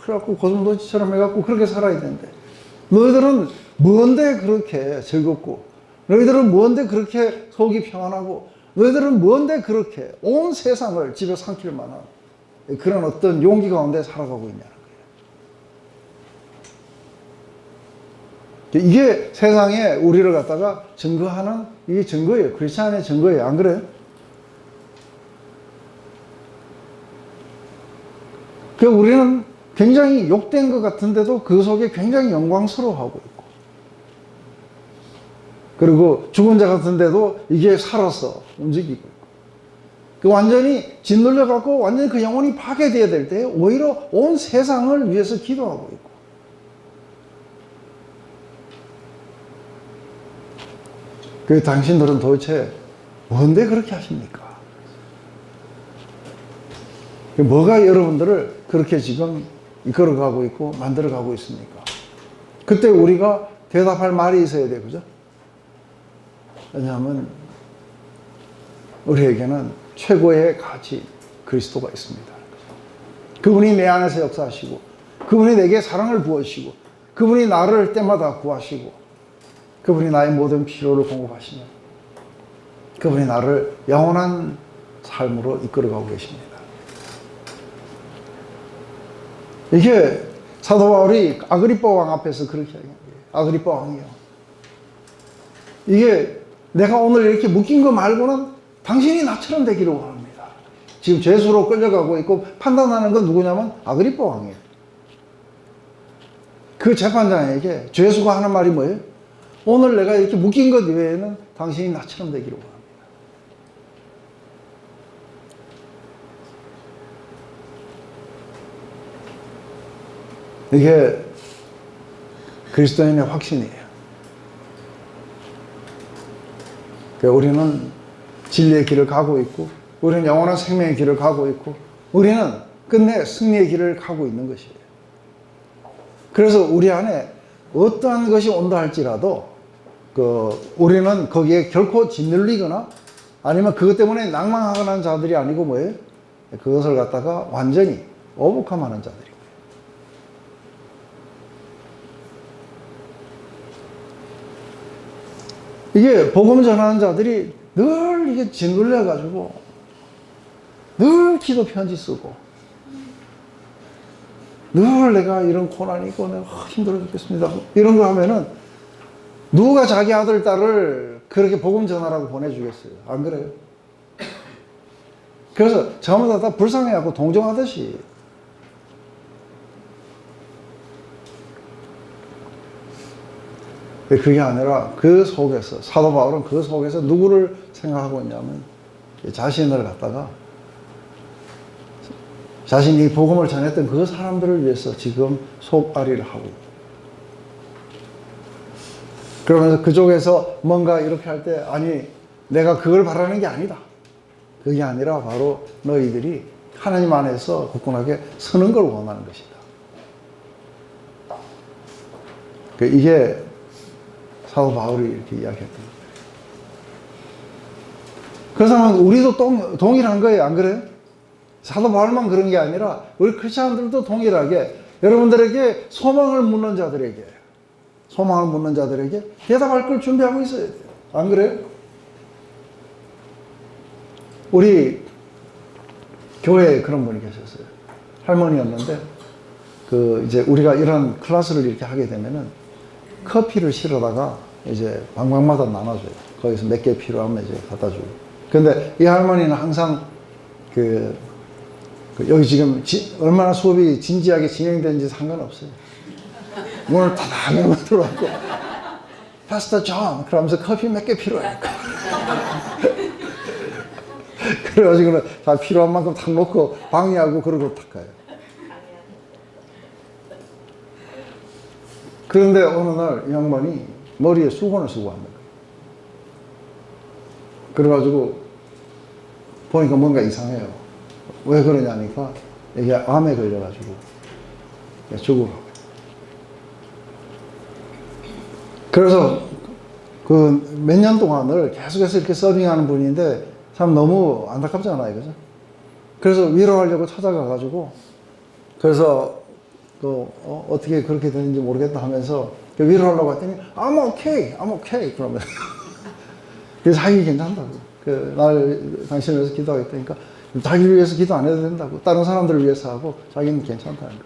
그래갖고 고슴도치처럼 해갖고 그렇게 살아야 되는데, 너희들은 뭔데 그렇게 즐겁고, 너희들은 뭔데 그렇게 속이 평안하고, 너희들은 뭔데 그렇게 온 세상을 집에 삼킬 만한 그런 어떤 용기 가운데 살아가고 있냐는 거예요. 이게 세상에 우리를 갖다가 증거하는, 이게 증거예요. 크리스찬의 증거예요. 안 그래요? 그 우리는 굉장히 욕된 것 같은데도 그 속에 굉장히 영광스러워하고 있고, 그리고 죽은 자 같은데도 이게 살아서 움직이고 있고, 그 완전히 짓눌려 갖고 완전히 그 영혼이 파괴되어야 될 때 오히려 온 세상을 위해서 기도하고 있고, 그 당신들은 도대체 뭔데 그렇게 하십니까? 뭐가 여러분들을 그렇게 지금 이끌어가고 있고 만들어가고 있습니까? 그때 우리가 대답할 말이 있어야 돼요. 그죠? 왜냐하면 우리에게는 최고의 가치 그리스도가 있습니다. 그분이 내 안에서 역사하시고, 그분이 내게 사랑을 부어주시고, 그분이 나를 때마다 구하시고, 그분이 나의 모든 필요를 공급하시며, 그분이 나를 영원한 삶으로 이끌어가고 계십니다. 이게 사도 바울이 아그리빠 왕 앞에서 그렇게 이야기한 거예요. 아그리빠 왕이요, 이게 내가 오늘 이렇게 묶인 거 말고는 당신이 나처럼 되기를 원합니다. 지금 죄수로 끌려가고 있고 판단하는 건 누구냐면 아그리빠 왕이에요. 그 재판장에게 죄수가 하는 말이 뭐예요? 오늘 내가 이렇게 묶인 것 외에는 당신이 나처럼 되기를 원합니다. 이게 그리스도인의 확신이에요. 우리는 진리의 길을 가고 있고, 우리는 영원한 생명의 길을 가고 있고, 우리는 끝내 승리의 길을 가고 있는 것이에요. 그래서 우리 안에 어떠한 것이 온다 할지라도 우리는 거기에 결코 짓눌리거나 아니면 그것 때문에 낭망하는 자들이 아니고 뭐예요? 그것을 갖다가 완전히 오버컴하는 자들이에요. 이게 복음 전하는 자들이 늘 이게 짓눌려가지고 늘 기도 편지 쓰고, 늘 내가 이런 고난이 있고 내가 힘들어 죽겠습니다 이런 거 하면은 누가 자기 아들 딸을 그렇게 복음 전하라고 보내주겠어요? 안 그래요? 그래서 전부 다 불쌍해하고 동정하듯이, 그게 아니라 그 속에서, 사도 바울은 그 속에서 누구를 생각하고 있냐면 자신을 갖다가, 자신이 복음을 전했던 그 사람들을 위해서 지금 속앓이를 하고 있고, 그러면서 그쪽에서 뭔가 이렇게 할 때, 아니 내가 그걸 바라는 게 아니다, 그게 아니라 바로 너희들이 하나님 안에서 굳건하게 서는 걸 원하는 것이다. 이게 사도 바울이 이렇게 이야기했던 거예요. 그래서 우리도 동일한 거예요. 안 그래요? 사도 바울만 그런 게 아니라 우리 크리스찬들도 동일하게 여러분들에게 소망을 묻는 자들에게 대답할 걸 준비하고 있어야 돼요. 안 그래요? 우리 교회에 그런 분이 계셨어요. 할머니였는데 이제 우리가 이런 클래스를 이렇게 하게 되면은 커피를 실어다가 이제 방방마다 나눠줘요. 거기서 몇 개 필요하면 이제 갖다 주고. 근데 이 할머니는 항상 여기 지금 얼마나 수업이 진지하게 진행되는지 상관없어요. 문을 타닥 열고 들어왔고, 파스터 존 그러면서 커피 몇 개 필요해. 그래가지고는 다 필요한 만큼 탁 놓고 방해하고 그러고 탁 가요. 그런데 어느 날 이 양반이 머리에 수건을 쓰고 왔는 거예요. 그래가지고 보니까 뭔가 이상해요. 왜 그러냐니까 이게 암에 걸려가지고 죽으라고. 그래서 그 몇 년 동안을 계속해서 이렇게 서빙하는 분인데 참 너무 안타깝잖아요. 그죠? 그래서 위로하려고 찾아가가지고 그래서 어떻게 그렇게 되는지 모르겠다 하면서 위로하려고 했더니 I'm okay, I'm okay 그러면 그래서 자기 괜찮다고 당신을 위해서 기도하겠다니까 자기를 위해서 기도 안 해도 된다고 다른 사람들을 위해서 하고 자기는 괜찮다는 거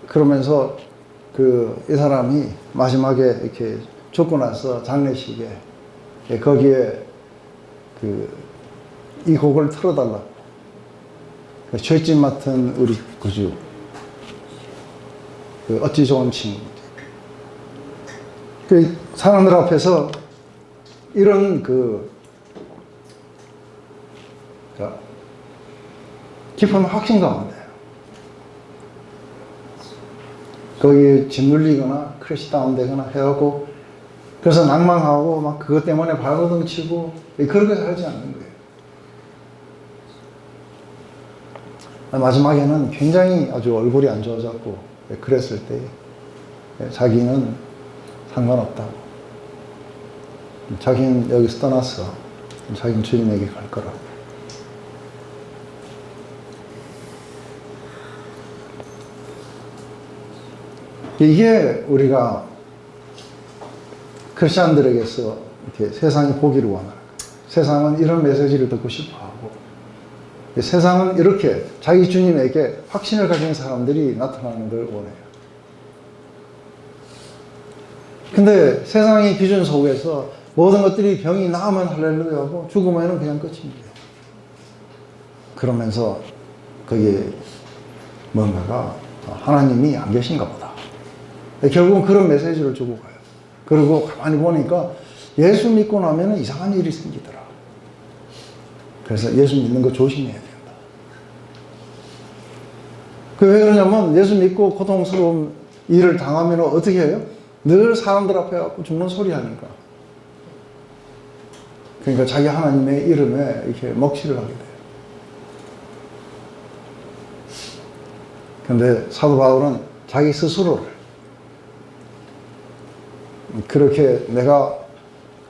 그러면서 이 사람이 마지막에 이렇게 죽고 나서 장례식에 거기에 이 곡을 틀어달라고 죄짐 맡은 우리 구주 어찌 좋은 친구 사람들 앞에서 이런 깊은 확신 가운데 거기에 짓눌리거나 크래시 다운되거나 해갖고 그래서 낭망하고 막 그것 때문에 발버둥 치고 그렇게 살지 않는 거예요. 마지막에는 굉장히 아주 얼굴이 안 좋아졌고 그랬을 때 자기는 상관없다고 자기는 여기서 떠나서 자기는 주님에게 갈 거라고 이게 우리가 크리스천들에게서 이렇게 세상이 보기를 원하는 거예요. 세상은 이런 메시지를 듣고 싶어 하고, 세상은 이렇게 자기 주님에게 확신을 가진 사람들이 나타나는 걸 원해요. 근데 세상의 기준 속에서 모든 것들이 병이 나으면 할렐루야고 죽으면 그냥 끝입니다. 그러면서 거기에 뭔가가 하나님이 안 계신가 보다. 결국은 그런 메시지를 주고 가요. 그리고 가만히 보니까 예수 믿고 나면 이상한 일이 생기더라. 그래서 예수 믿는 거 조심해야 된다. 왜 그러냐면 예수 믿고 고통스러운 일을 당하면 어떻게 해요? 늘 사람들 앞에 가서 죽는 소리 하니까. 그러니까 자기 하나님의 이름에 이렇게 먹칠을 하게 돼요. 근데 사도 바울은 자기 스스로를 그렇게 내가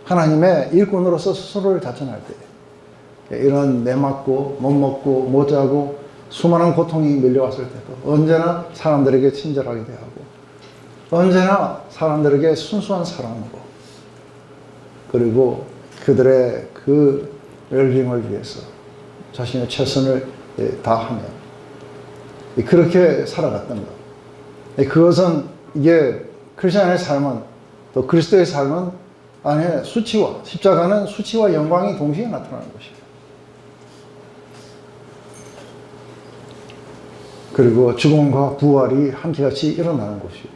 하나님의 일꾼으로서 스스로를 자천할 때 이런 내 맞고 못 먹고 못 자고 수많은 고통이 밀려왔을 때도 언제나 사람들에게 친절하게 대하고 언제나 사람들에게 순수한 사랑으로 그리고 그들의 그 웰빙을 위해서 자신의 최선을 다하며 그렇게 살아갔던 것. 그것은 이게 크리스천의 삶은 또 그리스도의 삶은 안에 수치와 십자가는 수치와 영광이 동시에 나타나는 것이에요. 그리고 죽음과 부활이 함께같이 일어나는 것이고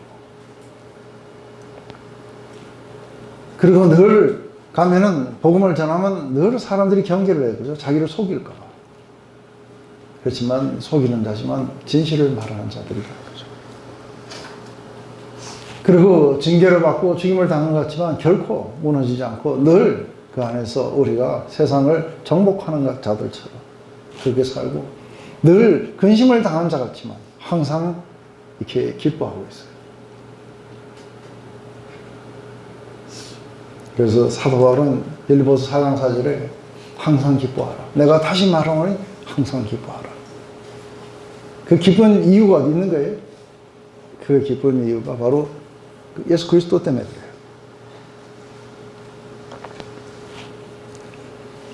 그리고 늘 가면은 복음을 전하면 늘 사람들이 경계를 해요. 그죠? 자기를 속일까 봐. 그렇지만 속이는 자지만 진실을 말하는 자들이라는 거죠. 그리고 징계를 받고 죽임을 당한 것 같지만 결코 무너지지 않고 늘 그 안에서 우리가 세상을 정복하는 자들처럼 그렇게 살고 늘 근심을 당한 자 같지만 항상 이렇게 기뻐하고 있어요. 그래서 사도 바울은 빌립보서 4장 4절에 항상 기뻐하라. 내가 다시 말하노니 항상 기뻐하라. 그 기쁜 이유가 어디 있는 거예요? 그 기쁜 이유가 바로 예수 그리스도 때문에 그래요.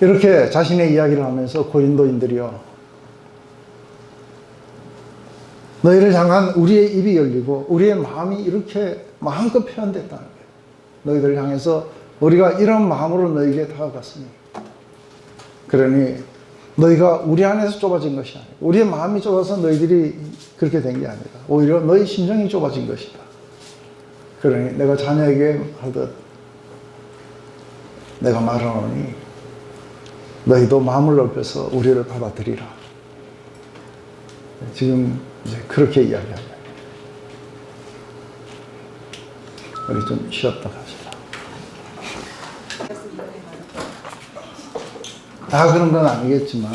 이렇게 자신의 이야기를 하면서 고린도인들이요. 너희를 향한 우리의 입이 열리고 우리의 마음이 이렇게 마음껏 표현됐다는 거예요. 너희들을 향해서 우리가 이런 마음으로 너희에게 다가갔으니 그러니 너희가 우리 안에서 좁아진 것이 아니고 우리의 마음이 좁아서 너희들이 그렇게 된 게 아니라 오히려 너희 심정이 좁아진 것이다. 그러니 내가 자녀에게 하듯 내가 말하노니 너희도 마음을 넓혀서 우리를 받아들이라. 지금 이제 그렇게 이야기합니다. 우리 좀 쉬었다 갑시다. 다 그런 건 아니겠지만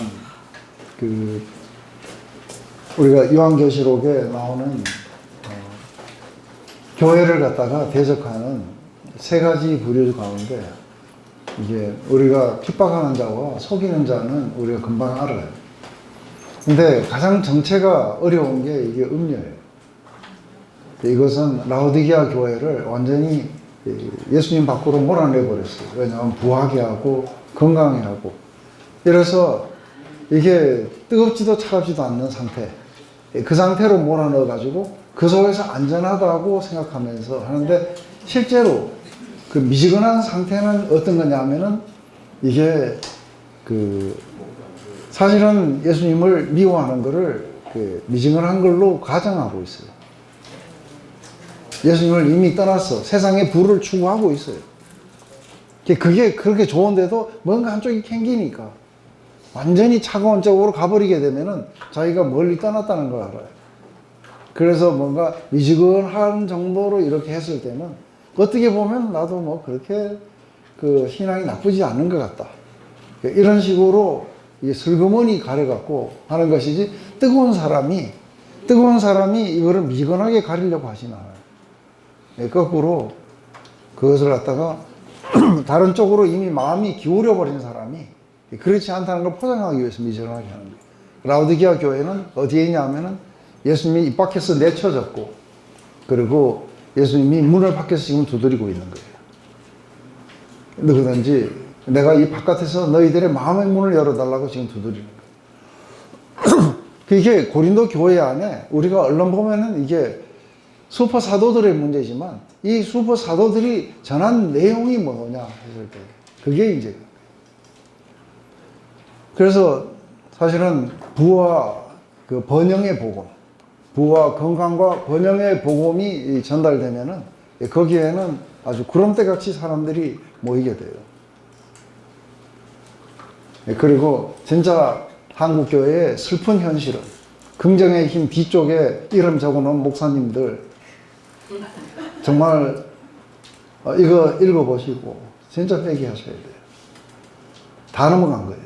우리가 요한계시록에 나오는 교회를 갖다가 대적하는 세 가지 부류 가운데 이게 우리가 핍박하는 자와 속이는 자는 우리가 금방 알아요. 근데 가장 정체가 어려운 게 이게 음료예요. 이것은 라오디게아 교회를 완전히 예수님 밖으로 몰아내버렸어요. 왜냐하면 부하게 하고 건강해 하고. 이래서 이게 뜨겁지도 차갑지도 않는 상태. 그 상태로 몰아넣어가지고 그 속에서 안전하다고 생각하면서 하는데 실제로 그 미지근한 상태는 어떤 거냐 하면은 이게 사실은 예수님을 미워하는 거를 미지근한 걸로 가정하고 있어요. 예수님을 이미 떠났어. 세상에 부를 추구하고 있어요. 그게 그렇게 좋은데도 뭔가 한쪽이 캥기니까 완전히 차가운 쪽으로 가버리게 되면은 자기가 멀리 떠났다는 걸 알아요. 그래서 뭔가 미지근한 정도로 이렇게 했을 때는 어떻게 보면 나도 뭐 그렇게 신앙이 나쁘지 않은 것 같다. 이런 식으로 이게 슬그머니 가려갖고 하는 것이지 뜨거운 사람이 이거를 미지근하게 가리려고 하진 않아요. 거꾸로 그것을 갖다가 다른 쪽으로 이미 마음이 기울여 버린 사람이 그렇지 않다는 걸 포장하기 위해서 미지근하게 하는 거예요. 라오디게아 교회는 어디에 있냐 하면은 예수님이 입 밖에서 내쳐졌고 그리고 예수님이 문을 밖에서 지금 두드리고 있는 거예요. 누구든지 내가 이 바깥에서 너희들의 마음의 문을 열어달라고 지금 두드리는 거예요. 그게 고린도 교회 안에 우리가 얼른 보면은 이게 슈퍼 사도들의 문제지만 이 슈퍼 사도들이 전한 내용이 뭐냐 했을 때 그게 이제 그래서 사실은 부와 번영의 복음, 부와 건강과 번영의 복음이 전달되면은 거기에는 아주 구름대같이 사람들이 모이게 돼요. 그리고 진짜 한국교회의 슬픈 현실은 긍정의 힘 뒤쪽에 이름 적어놓은 목사님들 정말 이거 읽어보시고 진짜 회개하셔야 돼요. 다 넘어간 거예요.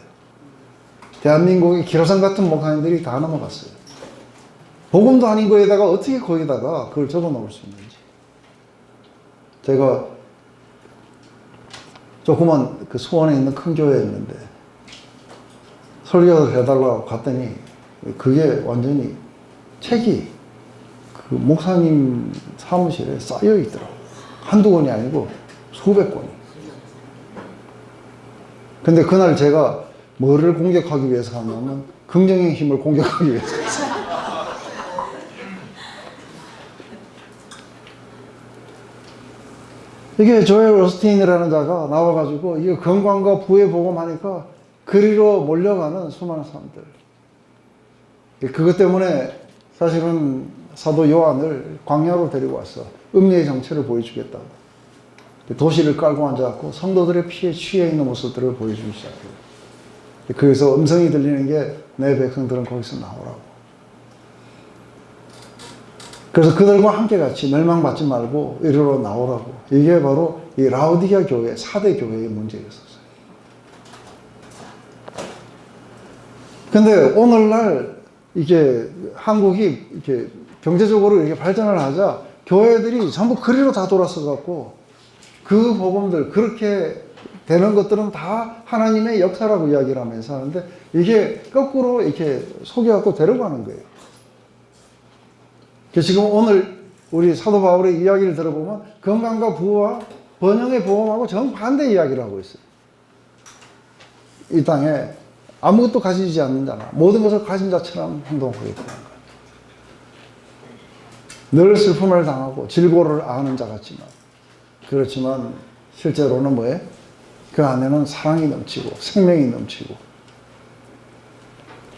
대한민국의 기로상 같은 목사님들이 다 넘어갔어요. 복음도 아닌 거에다가 어떻게 거기다가 그걸 적어 놓을 수 있는지. 제가 조그만 수원에 있는 큰 교회였는데 설교를 해달라고 갔더니 그게 완전히 책이 목사님 사무실에 쌓여 있더라고. 한두 권이 아니고 수백 권이. 근데 그날 제가 뭐를 공격하기 위해서 갔냐면 긍정의 힘을 공격하기 위해서 갔어요. 이게 조엘 오스틴이라는 자가 나와가지고 이거 건강과 부의 복음 하니까 그리로 몰려가는 수많은 사람들. 그것 때문에 사실은 사도 요한을 광야로 데리고 왔어. 음료의 정체를 보여주겠다. 도시를 깔고 앉아갖고 성도들의 피에 취해 있는 모습들을 보여주기 시작해요. 그래서 음성이 들리는 게 내 백성들은 거기서 나오라고. 그래서 그들과 함께 같이 멸망받지 말고 이리로 나오라고. 이게 바로 이 라오디게아 교회, 4대 교회의 문제였었어요. 근데 오늘날 이게 한국이 이렇게 경제적으로 이렇게 발전을 하자 교회들이 전부 그리로 다 돌아서 갖고 그 복음들 그렇게 되는 것들은 다 하나님의 역사라고 이야기를 하면서 하는데 이게 거꾸로 이렇게 속여갖고 데려가는 거예요. 지금 오늘 우리 사도 바울의 이야기를 들어보면 건강과 부와 번영의 복음하고 정반대 이야기를 하고 있어요. 이 땅에 아무것도 가지지 않는 자나 모든 것을 가진 자처럼 행동하겠다는 거예요. 늘 슬픔을 당하고 질고를 아는 자 같지만 그렇지만 실제로는 뭐예요? 그 안에는 사랑이 넘치고 생명이 넘치고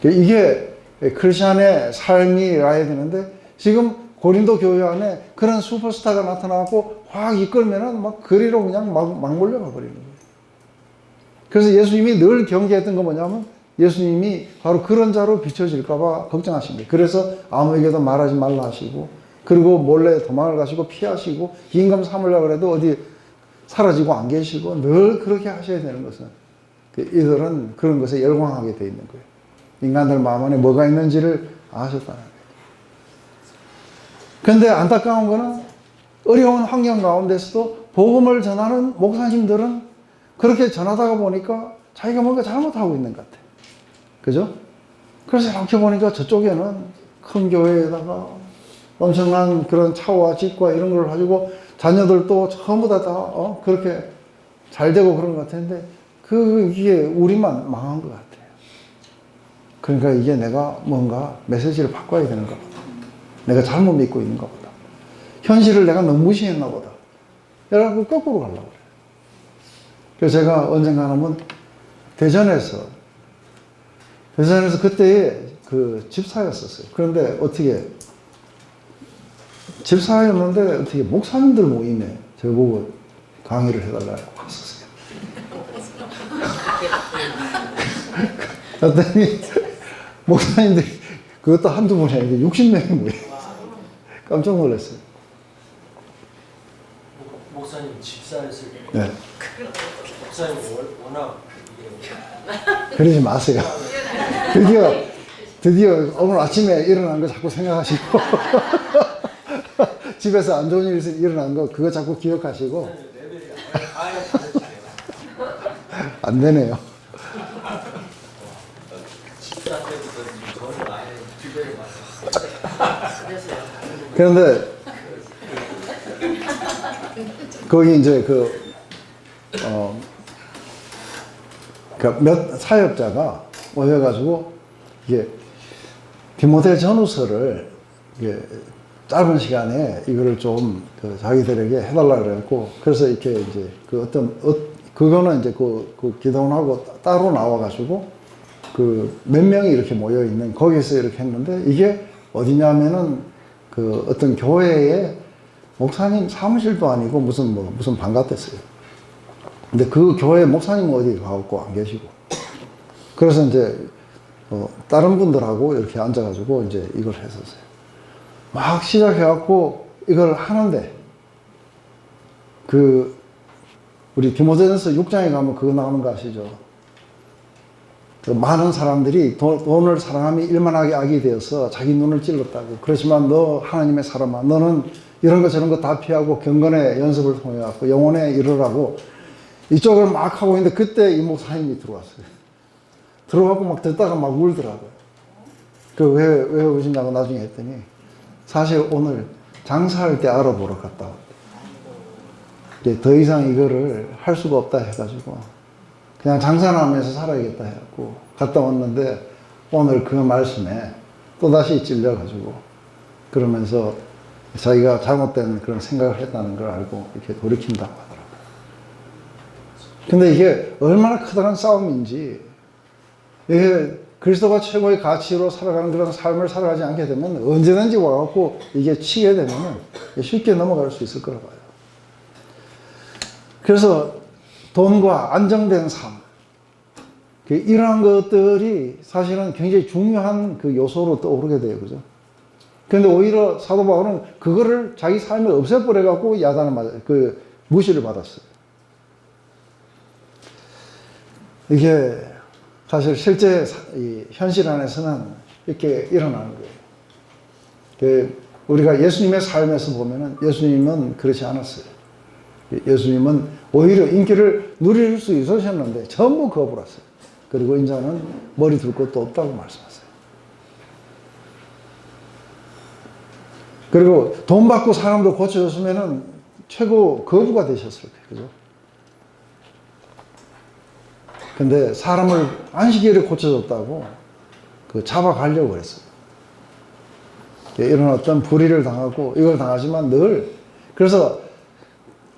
이게 크리스찬의 삶이라야 되는데 지금 고린도 교회 안에 그런 슈퍼스타가 나타나고 확 이끌면은 막 그리로 그냥 막 몰려가 버리는 거예요. 그래서 예수님이 늘 경계했던 건 뭐냐면 예수님이 바로 그런 자로 비춰질까봐 걱정하신 거예요. 그래서 아무에게도 말하지 말라 하시고 그리고 몰래 도망을 가시고 피하시고 임금 삼으려고 해도 어디 사라지고 안 계시고 늘 그렇게 하셔야 되는 것은 이들은 그런 것에 열광하게 돼 있는 거예요. 인간들 마음 안에 뭐가 있는지를 아셨다는 거예요. 그런데 안타까운 거는 어려운 환경 가운데서도 복음을 전하는 목사님들은 그렇게 전하다가 보니까 자기가 뭔가 잘못하고 있는 것 같아. 그죠? 그래서 이렇게 보니까 저쪽에는 큰 교회에다가 엄청난 그런 차와 집과 이런 걸 가지고 자녀들도 전부 다 그렇게 잘 되고 그런 것 같은데 이게 우리만 망한 것 같아요. 그러니까 이게 내가 뭔가 메시지를 바꿔야 되는 것 보다. 내가 잘못 믿고 있는 것 보다. 현실을 내가 너무 무시했나 보다. 여러분 거꾸로 가려고 그래요. 그래서 제가 언젠가 하면 대전에서 그때 그 집사였었어요. 그런데 어떻게 집사였는데 어떻게 목사님들 모임에 저보고 강의를 해달라고 했었어요. 그랬더니 목사님들이 그것도 한두 분이 아니고 60명이 모여. 깜짝 놀랐어요. 목사님 집사였을 때 네. 목사님 워낙 그러지 마세요. 드디어 오늘 아침에 일어난 거 자꾸 생각하시고 집에서 안 좋은 일이 일어난 거 그거 자꾸 기억하시고 레벨이 아예 다르시네요. 안 되네요. 집사 때부터 저는 아예 주변에 맞았어요. 그런데 거기 이제 몇 사역자가 모여가지고 이게 디모데 전후서를 이게 짧은 시간에 이거를 좀 자기들에게 해달라 그래갖고 그래서 이렇게 이제 그거는 이제 그 기도원하고 따로 나와가지고 몇 명이 이렇게 모여 있는 거기서 이렇게 했는데 이게 어디냐면은 어떤 교회의 목사님 사무실도 아니고 무슨 방 같았어요. 근데 그 교회 목사님은 어디 가갖고 안 계시고. 그래서 이제, 다른 분들하고 이렇게 앉아가지고 이제 이걸 했었어요. 막 시작해갖고 이걸 하는데, 우리 디모데전서 6장에 가면 그거 나오는 거 아시죠? 많은 사람들이 돈을 사랑함이 일만하게 악이 되어서 자기 눈을 찔렀다고. 그렇지만 너 하나님의 사람아, 너는 이런 거 저런 거 다 피하고 경건의 연습을 통해 갖고 영혼에 이르라고 이쪽을 막 하고 있는데 그때 이 목사님이 들어왔어요. 들어가고 막 듣다가 막 울더라고요. 왜 우신다고 나중에 했더니 사실 오늘 장사할 때 알아보러 갔다 왔대. 더 이상 이거를 할 수가 없다 해가지고 그냥 장사를 하면서 살아야겠다 해갖고 갔다 왔는데 오늘 그 말씀에 또다시 찔려가지고 그러면서 자기가 잘못된 그런 생각을 했다는 걸 알고 이렇게 돌이킨다고 하더라고요. 근데 이게 얼마나 커다란 싸움인지 이게 그리스도가 최고의 가치로 살아가는 그런 삶을 살아가지 않게 되면 언제든지 와갖고 이게 치게 되면 쉽게 넘어갈 수 있을 거라고 봐요. 그래서 돈과 안정된 삶 이러한 것들이 사실은 굉장히 중요한 그 요소로 떠오르게 돼요. 그죠? 근데 오히려 사도 바울은 그거를 자기 삶에 없애버려갖고 야단을 무시를 받았어요. 이게 사실 실제 이 현실 안에서는 이렇게 일어나는 거예요. 우리가 예수님의 삶에서 보면은 예수님은 그렇지 않았어요. 예수님은 오히려 인기를 누릴 수 있으셨는데 전부 거부했어요. 그리고 인자는 머리 둘 것도 없다고 말씀하세요. 그리고 돈 받고 사람들 고쳐줬으면은 최고 거부가 되셨을 거예요. 그죠? 근데 사람을 안식일에 고쳐줬다고 잡아가려고 그랬어요. 이런 어떤 불의를 당하고 이걸 당하지만 늘 그래서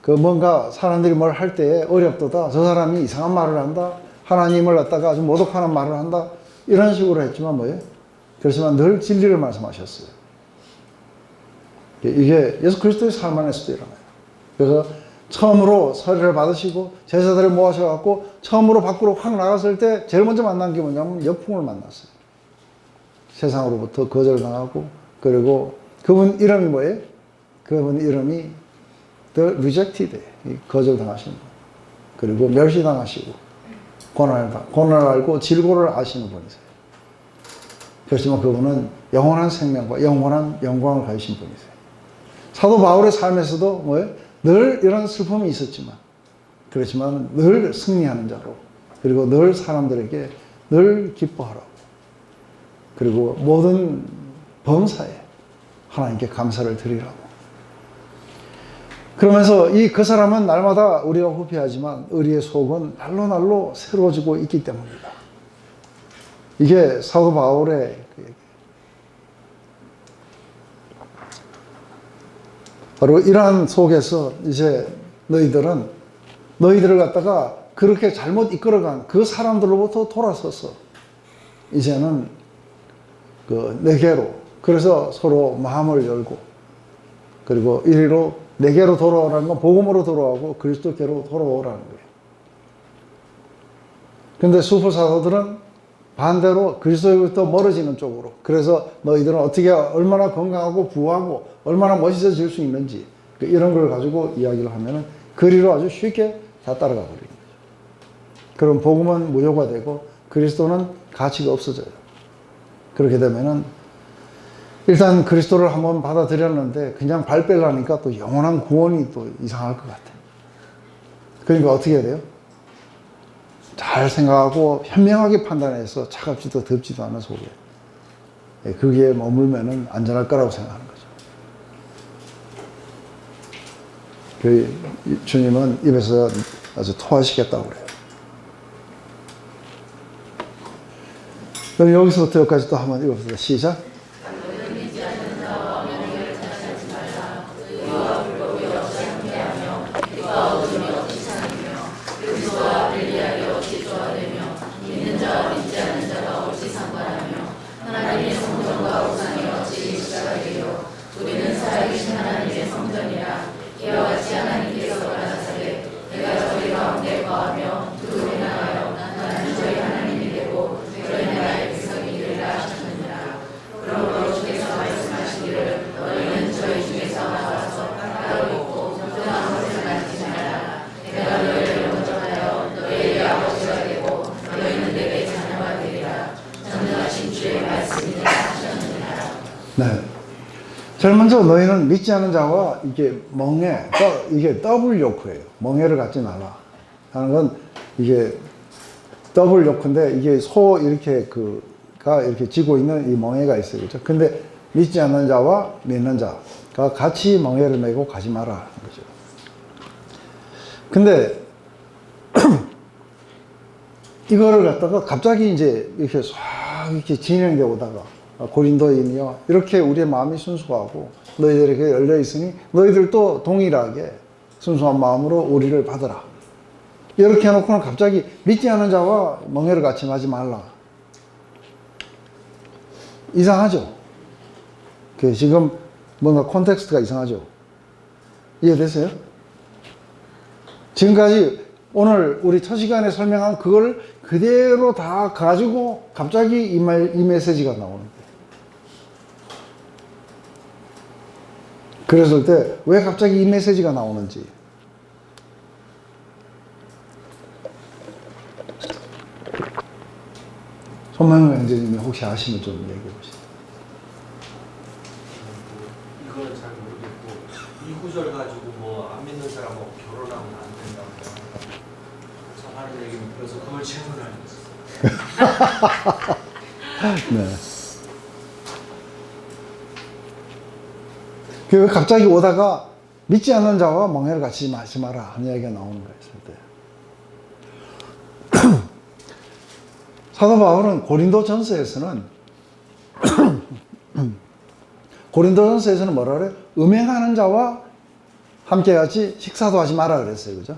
뭔가 사람들이 뭘 할 때 어렵도다. 저 사람이 이상한 말을 한다. 하나님을 갖다가 아주 모독하는 말을 한다. 이런 식으로 했지만 뭐예요? 그렇지만 늘 진리를 말씀하셨어요. 이게 예수 그리스도의 삶 안에서도 일어나요. 그래서 처음으로 서리를 받으시고 제자들을 모아셔갖고 처음으로 밖으로 확 나갔을 때 제일 먼저 만난 게 뭐냐면 역풍을 만났어요. 세상으로부터 거절당하고 그리고 그분 이름이 뭐예요? 그분 이름이 The Rejected, 거절당하신 분. 그리고 멸시당하시고 고난을 알고 질고를 아시는 분이세요. 그렇지만 그분은 영원한 생명과 영원한 영광을 가지신 분이세요. 사도 바울의 삶에서도 뭐예요? 늘 이런 슬픔이 있었지만, 그렇지만 늘 승리하는 자로, 그리고 늘 사람들에게 늘 기뻐하라고, 그리고 모든 범사에 하나님께 감사를 드리라고. 그러면서 그 사람은 날마다 우리가 후피하지만 의리의 속은 날로 날로 새로워지고 있기 때문이다. 이게 사도 바울의 그 얘기. 바로 이러한 속에서 이제 너희들을 갖다가 그렇게 잘못 이끌어간 그 사람들로부터 돌아서서 이제는 내게로, 그래서 서로 마음을 열고, 그리고 이리로 내게로 돌아오라는 건 복음으로 돌아오고 그리스도께로 돌아오라는 거예요. 근데 수포 사도들은 반대로 그리스도로부터 멀어지는 쪽으로, 그래서 너희들은 어떻게 얼마나 건강하고 부하고 얼마나 멋있어질 수 있는지 이런 걸 가지고 이야기를 하면은 그리로 아주 쉽게 다 따라가 버리는 거죠. 그럼 복음은 무효가 되고 그리스도는 가치가 없어져요. 그렇게 되면은 일단 그리스도를 한번 받아들였는데 그냥 발 빼려니까 또 영원한 구원이 또 이상할 것 같아요. 그러니까 어떻게 해야 돼요? 잘 생각하고 현명하게 판단해서 차갑지도 덥지도 않은 속에 거기에 머물면은 안전할 거라고 생각하는 거죠. 그 주님은 입에서 아주 토하시겠다고 그래요. 그럼 여기서부터 여기까지 또 한번 읽어보세요. 시작. 네. 제일 먼저 너희는 믿지 않은 자와 이게 이게 더블 요크예요. 멍해를 갖지 말라 하는 건 이게 더블 요크인데 이게 가 이렇게 지고 있는 이 멍해가 있어요. 그렇죠? 근데 믿지 않는 자와 믿는 자가 같이 멍해를 메고 가지 마라 하는 거죠. 근데 이거를 갖다가 갑자기 이제 이렇게 진행되어 오다가 고린도인이여 이렇게 우리의 마음이 순수하고 너희들에게 열려 있으니 너희들도 동일하게 순수한 마음으로 우리를 받으라. 이렇게 해놓고는 갑자기 믿지 않는 자와 멍해를 같이 하지 말라. 이상하죠? 지금 뭔가 콘텍스트가 이상하죠? 이해되세요? 지금까지 오늘 우리 첫 시간에 설명한 그걸 그대로 다 가지고 갑자기 이 메시지가 나오는 거예요. 그랬을 때 왜 갑자기 이 메시지가 나오는지. 손만우 형제님이 혹시 아시면 좀 얘기해 보시죠. 이거는 잘 모르겠고 이 구절 가지고 뭐 안 믿는 사람하고 결혼하면 안 된다고 참 하는 얘기는 그래서 그걸 질문하셨어요. 네. 그 갑자기 오다가 믿지 않는 자와 멍해를 같이 하지 마라 하는 이야기가 나오는 거예요. 사도 바울은 고린도전서에서는 뭐라 그래요? 음행하는 자와 함께 같이 식사도 하지 마라 그랬어요. 그죠?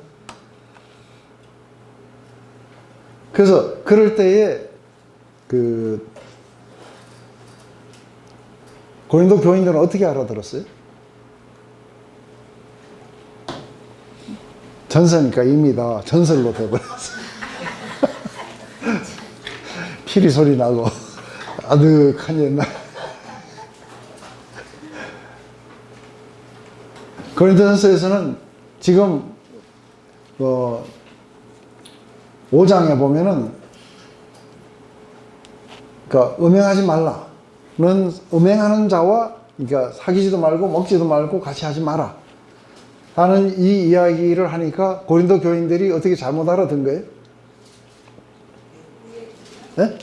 그래서 그럴 때에 고린도 교인들은 어떻게 알아들었어요? 전서니까 이미 다 전설로 되어버렸어요. 피리 소리 나고 아득한 옛날. 고린도전서에서는 지금 5장에 보면은 그러니까 음행하지 말라. 는 음행하는 자와 그러니까 사귀지도 말고 먹지도 말고 같이 하지 마라. 하는 이 이야기를 하니까 고린도 교인들이 어떻게 잘못 알아든 거예요? 네?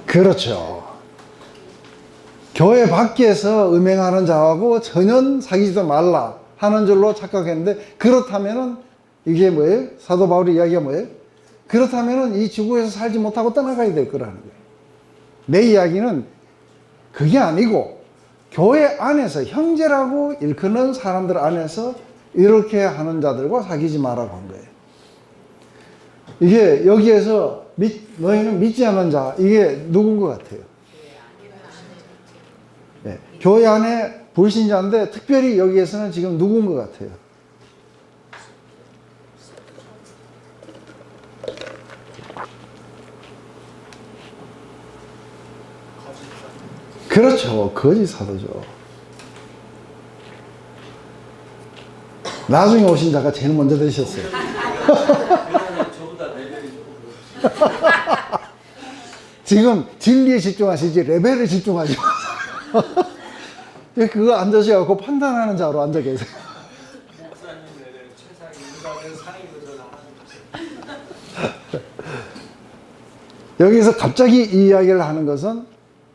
그렇죠. 교회 밖에서 음행하는 자하고 전혀 사귀지도 말라 하는 줄로 착각했는데, 그렇다면은 이게 뭐예요? 사도 바울의 이야기가 뭐예요? 그렇다면은 이 지구에서 살지 못하고 떠나가야 될 거라는 거예요. 내 이야기는 그게 아니고, 교회 안에서 형제라고 일컫는 사람들 안에서 이렇게 하는 자들과 사귀지 말라고 한 거예요. 이게 여기에서 너희는 믿지 않는 자, 이게 누군 것 같아요? 네, 교회 안에 불신자인데 특별히 여기에서는 지금 누군 것 같아요? 그렇죠. 거짓 사도죠. 나중에 오신 자가 제일 먼저 되셨어요. 저보다 레벨이 조금 지금 진리에 집중하시지 레벨에 집중하지 마세요. 그거 앉으셔갖고 판단하는 자로 앉아 계세요. 목사님 레벨 최상위 인간은 상위 도전을 하는 여기서 갑자기 이 이야기를 하는 것은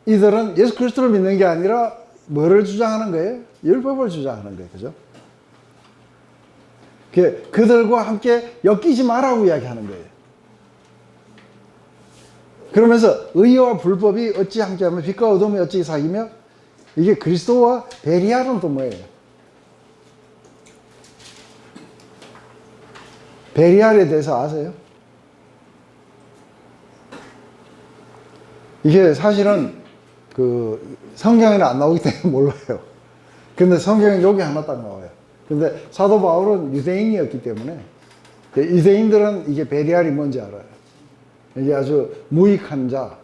이들은 예수 그리스도를 믿는 게 아니라 뭐를 주장하는 거예요? 율법을 주장하는 거예요. 그죠? 그들과 함께 엮이지 마라고 이야기하는 거예요. 그러면서 의와 불법이 어찌 함께하면 빛과 어둠이 어찌 사귀며, 이게 그리스도와 베리알은 또 뭐예요? 베리알에 대해서 아세요? 이게 사실은 그 성경에는 안 나오기 때문에 몰라요. 근데 성경에 여기 하나 딱 나와요. 근데 사도 바울은 유대인이었기 때문에 유대인들은 이게 베리알이 뭔지 알아요. 이게 아주 무익한 자,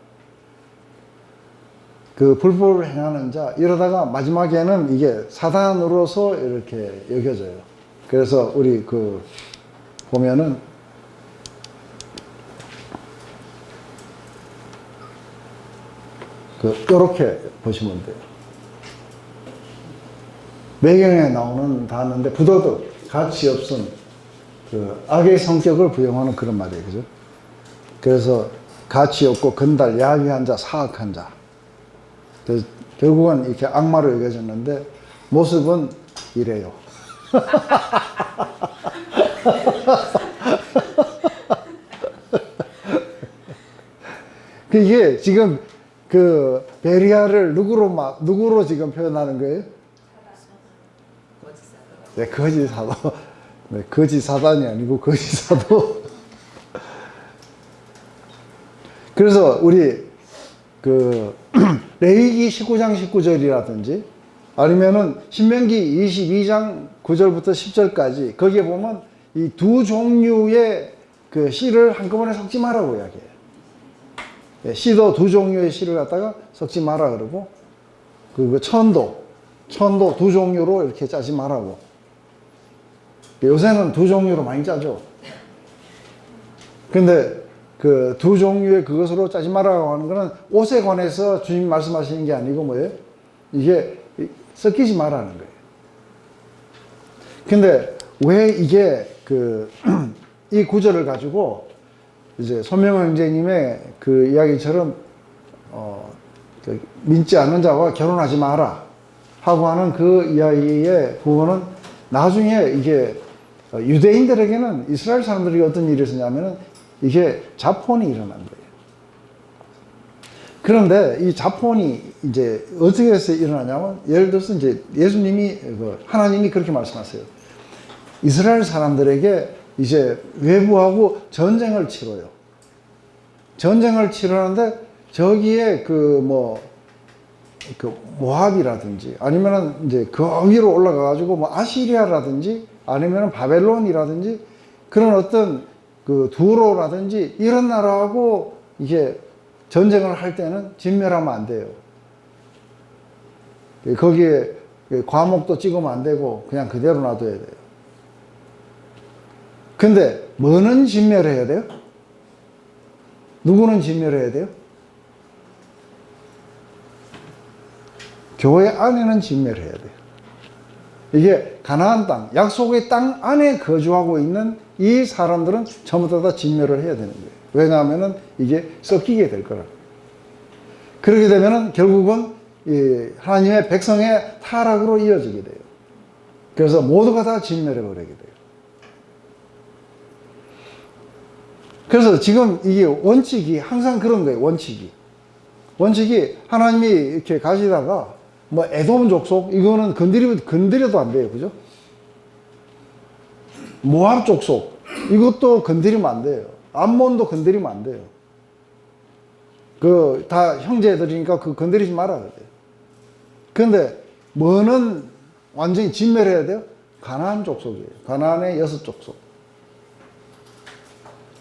그 불법을 행하는 자, 이러다가 마지막에는 이게 사단으로서 이렇게 여겨져요. 그래서 우리 그 보면은 이렇게 보시면 돼요. 매경에 나오는 단어인데, 부도덕, 가치 없음, 그 악의 성격을 부영하는 그런 말이에요. 그죠? 그래서 가치 없고 건달, 야비한 자, 사악한 자. 그래서 결국은 이렇게 악마로 여겨졌는데 모습은 이래요. 이게 지금 그 베리아를 누구로 지금 표현하는 거예요? 네, 거짓 사도. 네, 거짓 사단이 아니고 거짓 사도. 그래서 우리 그 레위기 19장 19절이라든지 아니면은 신명기 22장 9절부터 10절까지 거기에 보면 이 두 종류의 그 씨를 한꺼번에 섞지 말라고 이야기해요. 예, 씨도 두 종류의 씨를 갖다가 섞지 마라 그러고, 그 천도 두 종류로 이렇게 짜지 말라고. 요새는 두 종류로 많이 짜죠. 근데 그 두 종류의 그것으로 짜지 말라고 하는 거는 옷에 관해서 주님 말씀하시는 게 아니고 뭐예요? 이게 섞이지 말라는 거예요. 근데 왜 이게 이 구절을 가지고 이제 손명호 형제님의 그 이야기처럼 믿지 않는 자와 결혼하지 마라 하고 하는 그 이야기의 부분은 나중에 이게 유대인들에게는 이스라엘 사람들이 어떤 일이 있었냐면은 이게 자폰이 일어난 거예요. 그런데 이 자폰이 이제 어떻게 해서 일어나냐면, 예를 들어서 이제 예수님이, 하나님이 그렇게 말씀하세요. 이스라엘 사람들에게 이제 외부하고 전쟁을 치러요. 전쟁을 치르는데 저기에 모압이라든지 아니면은 이제 그 위로 올라가가지고 뭐 아시리아라든지 아니면은 바벨론이라든지 그런 어떤 그 두로라든지 이런 나라하고 이게 전쟁을 할 때는 진멸하면 안 돼요. 거기에 과목도 찍으면 안 되고 그냥 그대로 놔둬야 돼요. 근데 뭐는 진멸해야 돼요? 누구는 진멸해야 돼요? 교회 안에는 진멸해야 돼요. 이게 가나안 땅, 약속의 땅 안에 거주하고 있는 이 사람들은 전부 다 진멸을 해야 되는 거예요. 왜냐하면은 이게 섞이게 될 거라. 그렇게 되면은 결국은 이 하나님의 백성의 타락으로 이어지게 돼요. 그래서 모두가 다 진멸해 버리게 돼요. 그래서 지금 이게 원칙이 항상 그런 거예요. 원칙이 하나님이 이렇게 가시다가 뭐 에돔 족속 이거는 건드려도 안 돼요. 그죠? 모압 족속 이것도 건드리면 안 돼요. 암몬도 건드리면 안 돼요. 그 다 형제들이니까 그 건드리지 말아야 돼요. 그런데 뭐는 완전히 진멸해야 돼요? 가나안 족속이에요. 가나안의 6족속.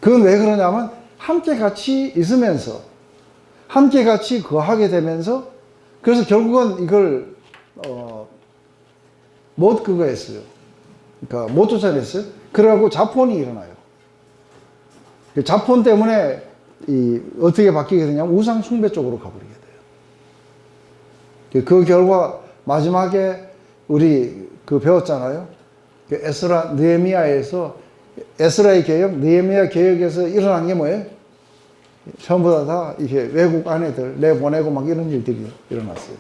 그건 왜 그러냐면 함께 같이 있으면서 함께 같이 거하게 되면서 그래서 결국은 이걸 못 그거 했어요. 그러니까 못 쫓아냈어요. 그래갖고 자폰이 일어나요. 그 자폰 때문에 어떻게 바뀌게 되냐면 우상 숭배 쪽으로 가버리게 돼요. 그 결과 마지막에 우리 그 배웠잖아요. 그 에스라 느헤미야에서 에스라의 개혁, 느헤미야 개혁에서 일어난 게 뭐예요? 전부 다 이게 외국 아내들 내보내고 막 이런 일들이 일어났어요.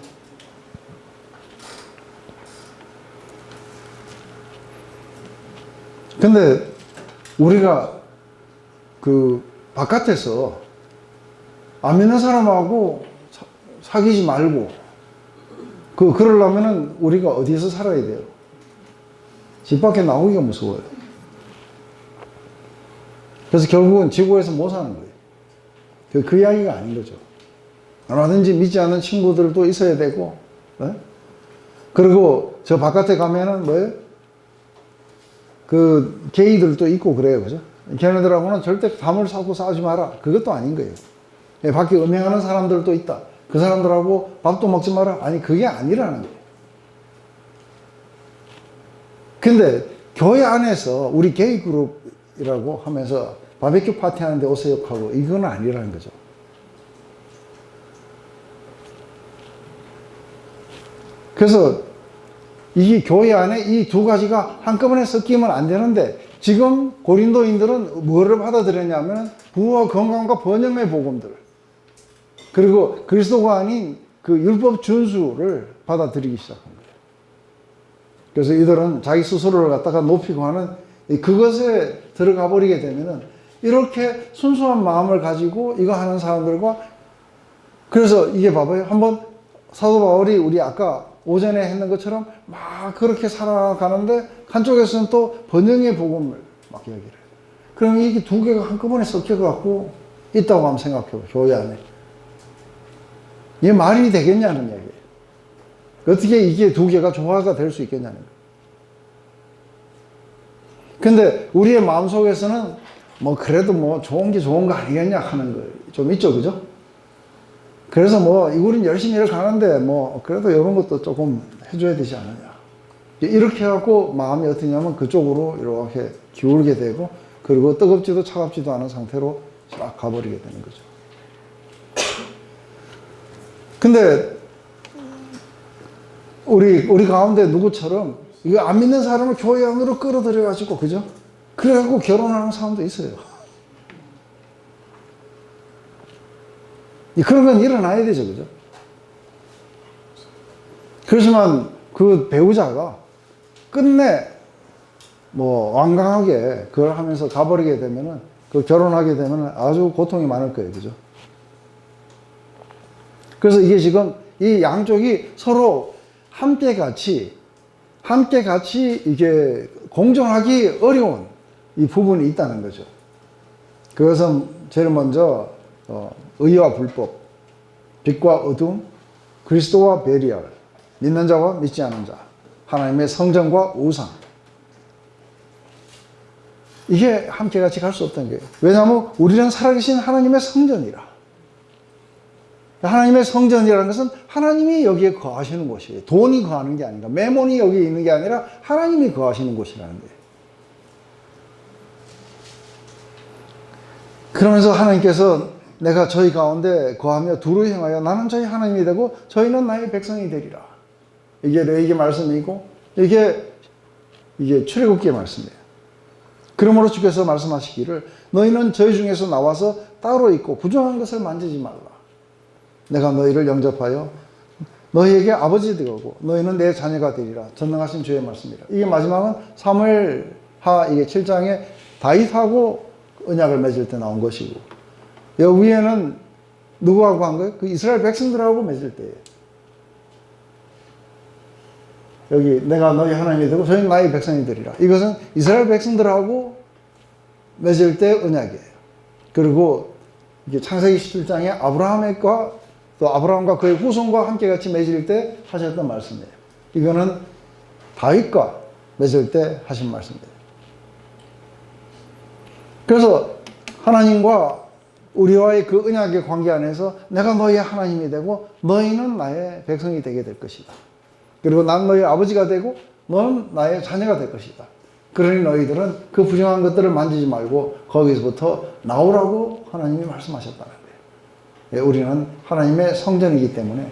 근데 우리가 그 바깥에서 안 믿는 사람하고 사귀지 말고 그러려면은 우리가 어디서 살아야 돼요? 집 밖에 나오기가 무서워요. 그래서 결국은 지구에서 못 사는 거예요. 그 이야기가 아닌 거죠. 얼마든지 믿지 않는 친구들도 있어야 되고, 네? 그리고 저 바깥에 가면은 뭐예요? 그 게이들도 있고 그래요. 그죠? 걔네들하고는 절대 담을 사고 싸우지 마라. 그것도 아닌 거예요. 밖에 음행하는 사람들도 있다. 그 사람들하고 밥도 먹지 마라. 아니, 그게 아니라는 거예요. 근데 교회 안에서 우리 게이 그룹이라고 하면서 바베큐 파티 하는데 오세요 하고 이건 아니라는 거죠. 그래서 이 교회 안에 이 두 가지가 한꺼번에 섞이면 안 되는데 지금 고린도인들은 뭐를 받아들였냐면 부와 건강과 번영의 복음들 그리고 그리스도가 아닌 그 율법 준수를 받아들이기 시작한 거예요. 그래서 이들은 자기 스스로를 갖다가 높이고 하는 그것에 들어가 버리게 되면은 이렇게 순수한 마음을 가지고 이거 하는 사람들과 그래서 이게 봐봐요. 한번 사도 바울이 우리 아까 오전에 했는 것처럼 막 그렇게 살아가는데 한쪽에서는 또 번영의 복음을 막 이야기를 해요. 그럼 이게 두 개가 한꺼번에 섞여갖고 있다고 한번 생각해봐요. 교회 안에. 이게 말이 되겠냐는 얘기예요. 어떻게 이게 두 개가 조화가 될 수 있겠냐는 거예요. 근데 우리의 마음속에서는 뭐 그래도 뭐 좋은 게 좋은 거 아니겠냐 하는 거 좀 있죠. 그죠? 그래서 뭐 우린 열심히 일 가는데 뭐 그래도 이런 것도 조금 해줘야 되지 않느냐. 이렇게 해갖고 마음이 어떠냐면 그쪽으로 이렇게 기울게 되고 그리고 뜨겁지도 차갑지도 않은 상태로 쫙 가버리게 되는 거죠. 근데 우리 가운데 누구처럼 이거 안 믿는 사람을 교회 안으로 끌어들여가지고 그죠? 그래갖고 결혼하는 사람도 있어요. 그런 건 일어나야 되죠, 그죠? 그렇지만 그 배우자가 끝내 뭐 완강하게 그걸 하면서 가버리게 되면은 그 결혼하게 되면은 아주 고통이 많을 거예요, 그죠? 그래서 이게 지금 이 양쪽이 서로 함께 같이 이게 공존하기 어려운 이 부분이 있다는 거죠. 그것은 제일 먼저 의와 불법, 빛과 어둠, 그리스도와 베리알, 믿는 자와 믿지 않은 자, 하나님의 성전과 우상. 이게 함께 같이 갈 수 없다는 거예요. 왜냐하면 우리는 살아계신 하나님의 성전이라. 하나님의 성전이라는 것은 하나님이 여기에 거하시는 곳이에요. 돈이 거하는 게 아니라, 매몬이 여기 있는 게 아니라 하나님이 거하시는 곳이라는 거예요. 그러면서 하나님께서 내가 저희 가운데 거하며 두루 행하여 나는 저희 하나님이 되고 저희는 나의 백성이 되리라. 이게 레위기 말씀이고 이게 출애굽기의 말씀이에요. 그러므로 주께서 말씀하시기를 너희는 저희 중에서 나와서 따로 있고 부정한 것을 만지지 말라. 내가 너희를 영접하여 너희에게 아버지 되고 너희는 내 자녀가 되리라. 전능하신 주의 말씀이라. 이게 마지막은 사무엘하 이게 7장에 다윗하고 언약을 맺을 때 나온 것이고, 여기 위에는 누구하고 한 거예요? 그 이스라엘 백성들하고 맺을 때예요. 여기 내가 너희 하나님이 되고 저희는 나의 백성이 되리라. 이것은 이스라엘 백성들하고 맺을 때 언약이에요. 그리고 이게 창세기 17장에 아브라함과 또 아브라함과 그의 후손과 함께 같이 맺을 때 하셨던 말씀이에요. 이거는 다윗과 맺을 때 하신 말씀이에요. 그래서 하나님과 우리와의 그 언약의 관계 안에서 내가 너희의 하나님이 되고 너희는 나의 백성이 되게 될 것이다. 그리고 난 너희 아버지가 되고 너는 나의 자녀가 될 것이다. 그러니 너희들은 그 부정한 것들을 만지지 말고 거기서부터 나오라고 하나님이 말씀하셨다는 거예요. 예, 우리는 하나님의 성전이기 때문에.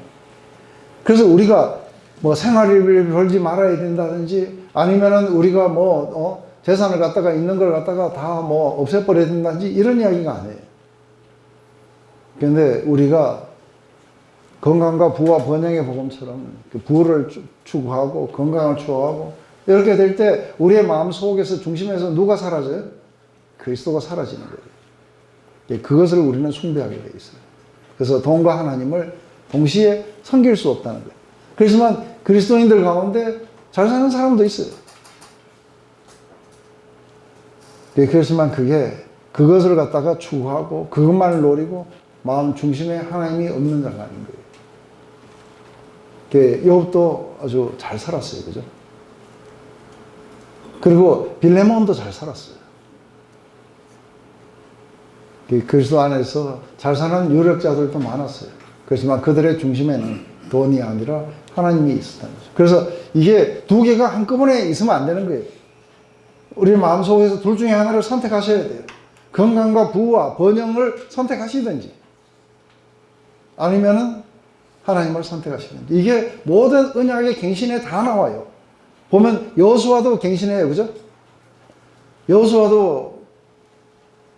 그래서 우리가 뭐 생활비를 벌지 말아야 된다든지 아니면은 우리가 재산을 갖다가 있는 걸 갖다가 다 없애버려야 된다든지 이런 이야기가 아니에요. 그런데 우리가 건강과 부와 번영의 복음처럼 그 부를 추구하고 건강을 추구하고 이렇게 될 때 우리의 마음 속에서 중심에서 누가 사라져요? 그리스도가 사라지는 거예요. 그것을 우리는 숭배하게 돼 있어요. 그래서 돈과 하나님을 동시에 섬길 수 없다는 거예요. 그렇지만 그리스도인들 가운데 잘 사는 사람도 있어요. 그렇지만 그것을 갖다가 추구하고 그것만을 노리고 마음 중심에 하나님이 없는 자가 아닌 거예요. 욥도 아주 잘 살았어요. 그죠? 그리고 빌레몬도 잘 살았어요. 그리스도 안에서 잘 사는 유력자들도 많았어요. 그렇지만 그들의 중심에는 돈이 아니라 하나님이 있었다는 거죠. 그래서 이게 두 개가 한꺼번에 있으면 안 되는 거예요. 우리 마음속에서 둘 중에 하나를 선택하셔야 돼요. 건강과 부와 번영을 선택하시든지 아니면은 하나님을 선택하시든지. 이게 모든 언약의 갱신에 다 나와요. 보면 여호수아도 갱신해요. 그죠? 여호수아도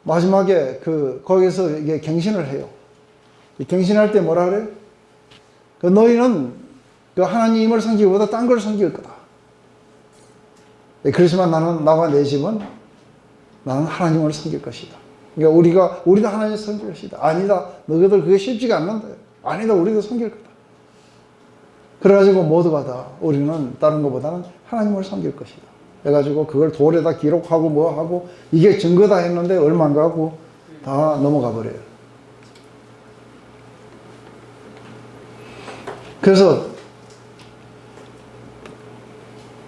마지막에 거기서 이게 갱신을 해요. 갱신할 때 뭐라 그래요? 너희는 하나님을 섬기기보다 딴 걸 섬길 거다. 그렇지만 나와 내 집은 나는 하나님을 섬길 것이다. 그러니까 우리도 하나님을 섬길 것이다. 아니다. 너희들 그게 쉽지가 않는다. 아니다. 우리도 섬길 거다. 그래가지고 모두가 다 우리는 다른 것보다는 하나님을 섬길 것이다. 해가지고 그걸 돌에다 기록하고 하고 이게 증거다 했는데 얼마 안 가고 다 넘어가 버려요. 그래서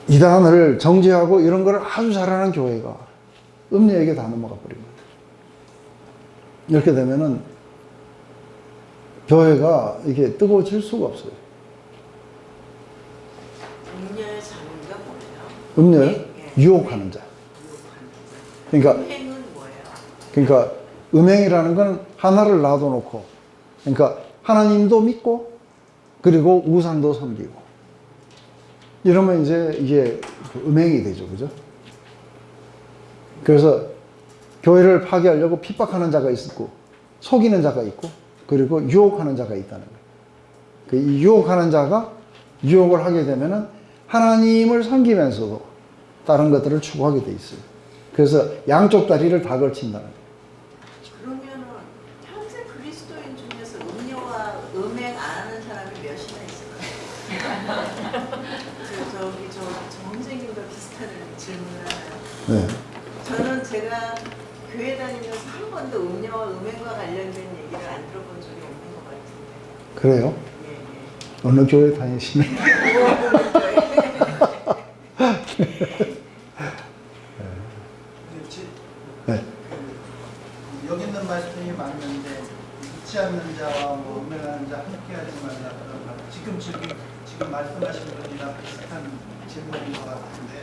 이단을 정죄하고 이런 걸 아주 잘하는 교회가 음녀에게 다 넘어가 버립니다. 이렇게 되면은 교회가 이게 뜨거워질 수가 없어요. 음녀의 자문가 뭐예요? 음녀요? 유혹하는 자. 그러니까 음행은 뭐예요? 그러니까 음행이라는 건 하나를 놔둬놓고, 그러니까 하나님도 믿고 그리고 우상도 섬기고 이러면 이제 이게 음행이 되죠, 그죠? 그래서 교회를 파괴하려고 핍박하는 자가 있고 속이는 자가 있고 그리고 유혹하는 자가 있다는 거예요. 이 유혹하는 자가 유혹을 하게 되면은 하나님을 섬기면서도 다른 것들을 추구하게 돼 있어요. 그래서 양쪽 다리를 다 걸친다는 거예요. 그러면은 평생 그리스도인 중에서 음녀와 음행 안 하는 사람이 몇이나 있을까요? 저 선생님과 비슷한 질문을 하나요? 네. 저는 제가 교회 다니면서 한 번도 음녀와 음행과 관련된 얘기를 안 들어본 적이 없는 것 같은데. 그래요? 예, 어느 교회 다니시나요? 네. 여기 있는 말씀이 맞는데 믿지 않는 자와 음행하는 자 함께하지 말라 그런 말. 지금 말씀하신 분이랑 비슷한 질문인 것 같은데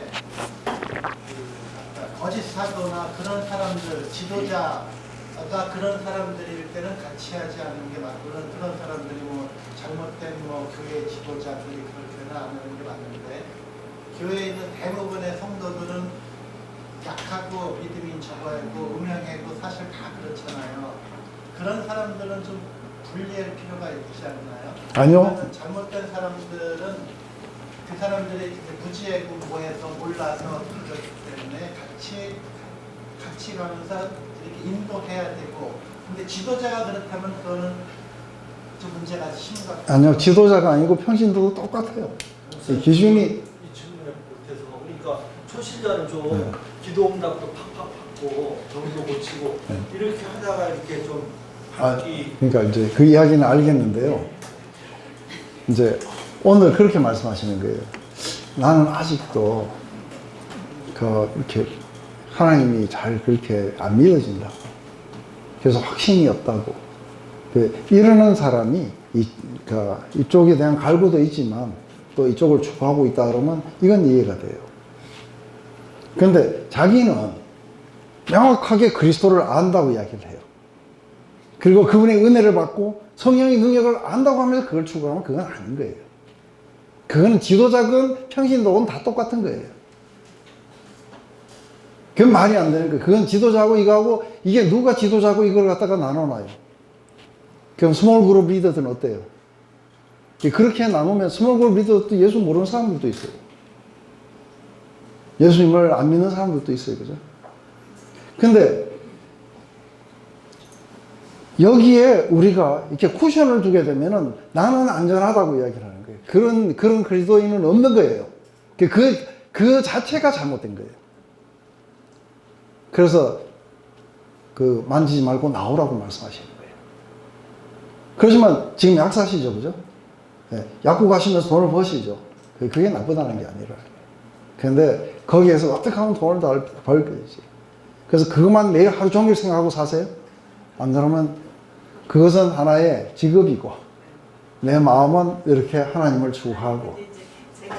거짓 사도나 그런 사람들 지도자가 그런 사람들일 때는 같이 하지 않는 게 맞고 그런 사람들이 잘못된 교회 지도자들이 그럴 때는 안 하는 게 맞는데 교회에 있는 대부분의 성도들은 약하고 믿음이 적어있고 음양하고 사실 다 그렇잖아요. 그런 사람들은 좀 분리할 필요가 있지 않나요? 아니요. 잘못된 사람들은 그 사람들이 무지하고 뭐해서 몰라서 그렇기 때문에 같이 가면서 이렇게 인도해야 되고, 근데 지도자가 그렇다면 그거는 좀 문제가 심각해요. 아니요. 지도자가 아니고 평신도도 똑같아요. 기준이 이 질문에 못해서 그러니까 초신자는 좀 기도응답도 팍팍 받고 병도 고치고 이렇게 하다가 이렇게 좀 받기 그러니까 이제 그 이야기는 알겠는데요. 이제 오늘 그렇게 말씀하시는 거예요. 나는 아직도 이렇게 하나님이 잘 그렇게 안 믿어진다. 그래서 확신이 없다고. 이러는 사람이 이쪽에 대한 갈구도 있지만 또 이쪽을 추구하고 있다 그러면 이건 이해가 돼요. 그런데 자기는 명확하게 그리스도를 안다고 이야기를 해요. 그리고 그분의 은혜를 받고 성령의 능력을 안다고 하면서 그걸 추구하면 그건 아닌 거예요. 그건 지도자건 평신도건 다 똑같은 거예요. 그건 말이 안 되는 거예요. 그건 지도자고 이거하고 이게 누가 지도자고 이걸 갖다가 나눠놔요. 그럼 스몰 그룹 리더들은 어때요? 그렇게 나누면 스몰 그룹 리더도 예수 모르는 사람들도 있어요. 예수님을 안 믿는 사람들도 있어요. 그죠? 근데 여기에 우리가 이렇게 쿠션을 두게 되면은 나는 안전하다고 이야기를 하는 거예요. 그런 그리스도인은 없는 거예요. 그 자체가 잘못된 거예요. 그래서 만지지 말고 나오라고 말씀하시는 거예요. 그렇지만 지금 약사시죠, 그죠? 네, 약국 가시면서 돈을 버시죠. 그게 나쁘다는 게 아니라. 그런데 거기에서 어떻게 하면 돈을 벌 거지. 그래서 그것만 매일 하루 종일 생각하고 사세요? 안 그러면 그것은 하나의 직업이고 내 마음은 이렇게 하나님을 추구하고. 근데 이제 제가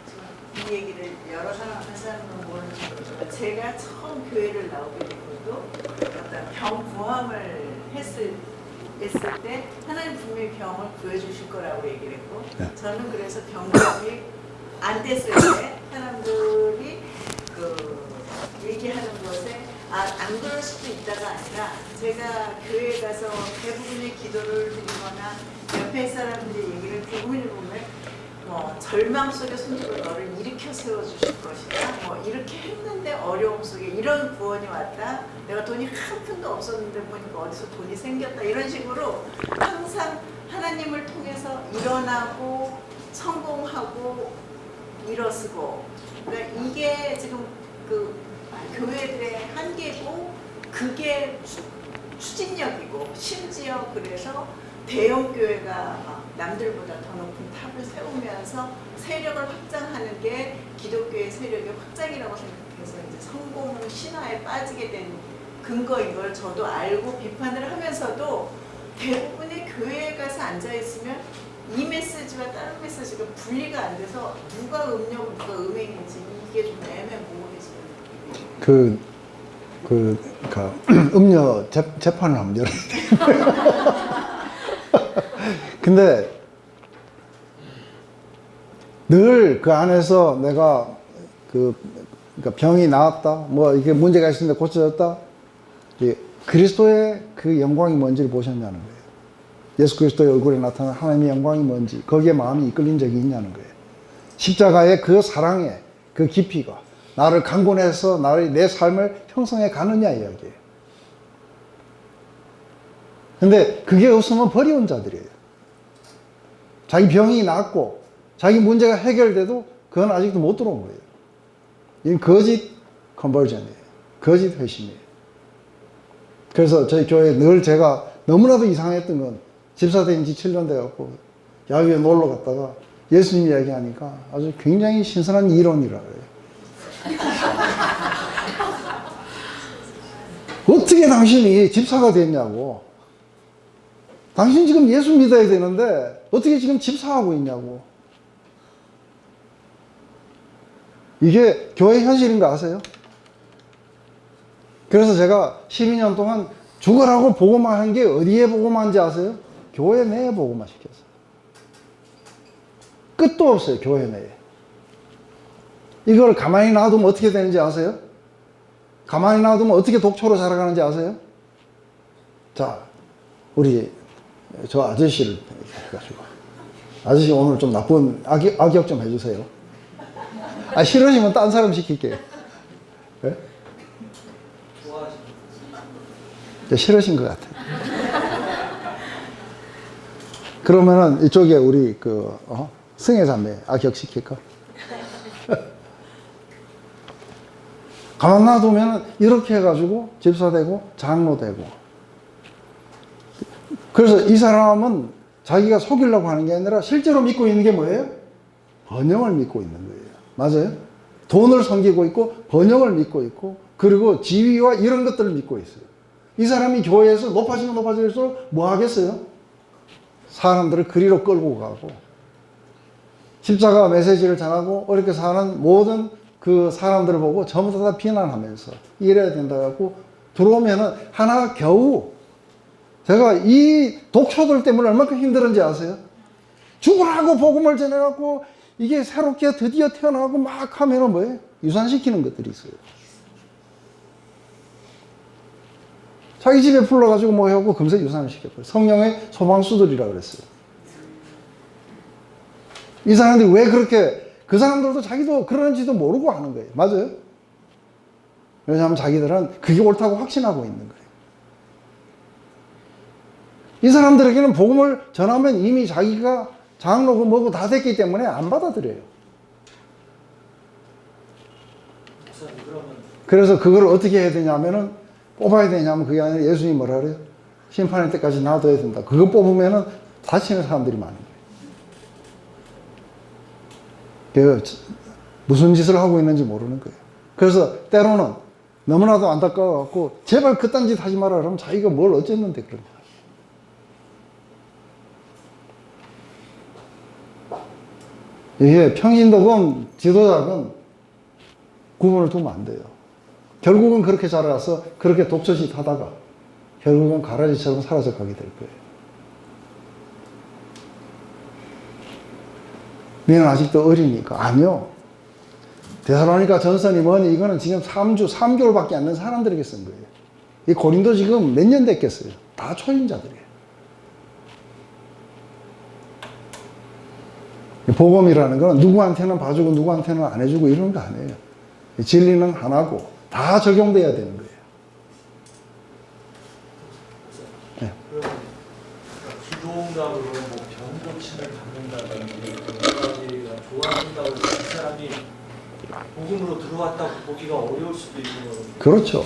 지금 이 얘기를 여러 사람은 모르는 제가 처음 교회를 나오게 된 것도 어떤 병 구함을 했을 때 하나님 분명히 병을 구해주실 거라고 얘기를 했고, 네. 저는 그래서 병구함이 안 됐을 때 사람들이 얘기하는 것에 안 그럴 수도 있다가 아니라, 제가 교회에 가서 대부분의 기도를 드리거나 옆에 사람들의 얘기를 대부분을 보면 절망 속에 손주를 너를 일으켜 세워주실 것이다, 이렇게 했는데 어려움 속에 이런 구원이 왔다, 내가 돈이 한 푼도 없었는데 보니까 어디서 돈이 생겼다, 이런 식으로 항상 하나님을 통해서 일어나고 성공하고 일어서고, 그러니까 이게 지금 교회들의 한계고, 그게 추진력이고, 심지어 그래서 대형 교회가 남들보다 더 높은 탑을 세우면서 세력을 확장하는 게 기독교의 세력의 확장이라고 생각해서 이제 성공 신화에 빠지게 된 근거인 걸 저도 알고 비판을 하면서도, 대부분의 교회에 가서 앉아 있으면 이 메시지와 다른 메시지가 분리가 안 돼서 누가 음료고 누가 음행인지 이게 좀 애매모호해져요. 그러니까 음료 재판을 한번 열어야 돼. 근데 늘 그 안에서 내가 그러니까 병이 나았다, 이게 문제가 있었는데 고쳐졌다, 그리스도의 그 영광이 뭔지를 보셨냐는 거예요. 예수 그리스도의 얼굴에 나타난 하나님의 영광이 뭔지, 거기에 마음이 이끌린 적이 있냐는 거예요. 십자가의 그 사랑의 그 깊이가 나를 강권해서 내 삶을 형성해 가느냐 이야기예요. 근데 그게 없으면 버리운 자들이에요. 자기 병이 낫고 자기 문제가 해결돼도 그건 아직도 못 들어온 거예요. 이건 거짓 컨버전이에요. 거짓 회심이에요. 그래서 저희 교회에 늘 제가 너무나도 이상했던 건, 집사 된 지 7년 돼갖고 야외에 놀러 갔다가 예수님 이야기하니까 아주 굉장히 신선한 이론이라고 해요. 어떻게 당신이 집사가 됐냐고. 당신 지금 예수 믿어야 되는데 어떻게 지금 집사하고 있냐고. 이게 교회 현실인 거 아세요? 그래서 제가 12년 동안 죽으라고 보고만 한 게 어디에 보고만 한지 아세요? 교회 내에 보고만 시켰어요. 끝도 없어요, 교회 내에. 이걸 가만히 놔두면 어떻게 되는지 아세요? 가만히 놔두면 어떻게 독초로 자라가는지 아세요? 자, 우리 저 아저씨를 해가지고, 아저씨 오늘 좀 나쁜 악역 좀 해주세요. 아, 싫으시면 딴 사람 시킬게요. 네? 싫으신 것 같아요. 그러면은 이쪽에 우리 승혜 자매 악역 시킬까? 가만 놔두면 이렇게 해가지고 집사 되고 장로 되고. 그래서 이 사람은 자기가 속이려고 하는 게 아니라 실제로 믿고 있는 게 뭐예요? 번영을 믿고 있는 거예요. 맞아요? 돈을 섬기고 있고 번영을 믿고 있고 그리고 지위와 이런 것들을 믿고 있어요. 이 사람이 교회에서 높아지면 높아질수록 뭐 하겠어요? 사람들을 그리로 끌고 가고 십자가 메시지를 전하고 어렵게 사는 모든 그 사람들을 보고 전부 다 비난하면서 이래야 된다 갖고 들어오면은 하나 겨우 제가 이 독초들 때문에 얼마큼 힘들었는지 아세요? 죽으라고 복음을 전해갖고 이게 새롭게 드디어 태어나고 막 하면은 뭐예요? 유산시키는 것들이 있어요. 자기 집에 불러가지고 뭐 하고 금세 유산을 시켜버려요. 성령의 소방수들이라 그랬어요. 이 사람들이 왜 그렇게, 그 사람들도 자기도 그러는지도 모르고 하는 거예요. 맞아요? 왜냐하면 자기들은 그게 옳다고 확신하고 있는 거예요. 이 사람들에게는 복음을 전하면 이미 자기가 장로고 뭐고 다 됐기 때문에 안 받아들여요. 그래서 그걸 어떻게 해야 되냐면은 뽑아야 되냐면 그게 아니라 예수님이 뭐라 그래요? 심판의 때까지 놔둬야 된다. 그거 뽑으면은 다치는 사람들이 많은 거예요. 무슨 짓을 하고 있는지 모르는 거예요. 그래서 때로는 너무나도 안타까워갖고 제발 그딴 짓 하지 마라 그러면 자기가 뭘 어쨌는데 그런 거야. 이게 평신도건 지도자건 구분을 두면 안 돼요. 결국은 그렇게 자라서 그렇게 독처짓 하다가 결국은 가라지처럼 사라져 가게 될 거예요. 너는 아직도 어리니까. 아니요. 데살로니가 전서니 뭐니 이거는 지금 3개월밖에 안 된 사람들에게 쓴 거예요. 이 고린도 지금 몇 년 됐겠어요. 다 초인자들이에요. 복음이라는 건 누구한테는 봐주고 누구한테는 안 해주고 이런 거 아니에요. 진리는 하나고 다 적용돼야 되는 거예요. 네. 기도응답으로 뭐병 고침을 받는다든지 여러 가지가 좋아진다고 해서 그 사람이 복음으로 들어왔다고 보기가 어려울 수도 있는 거거든요. 그렇죠.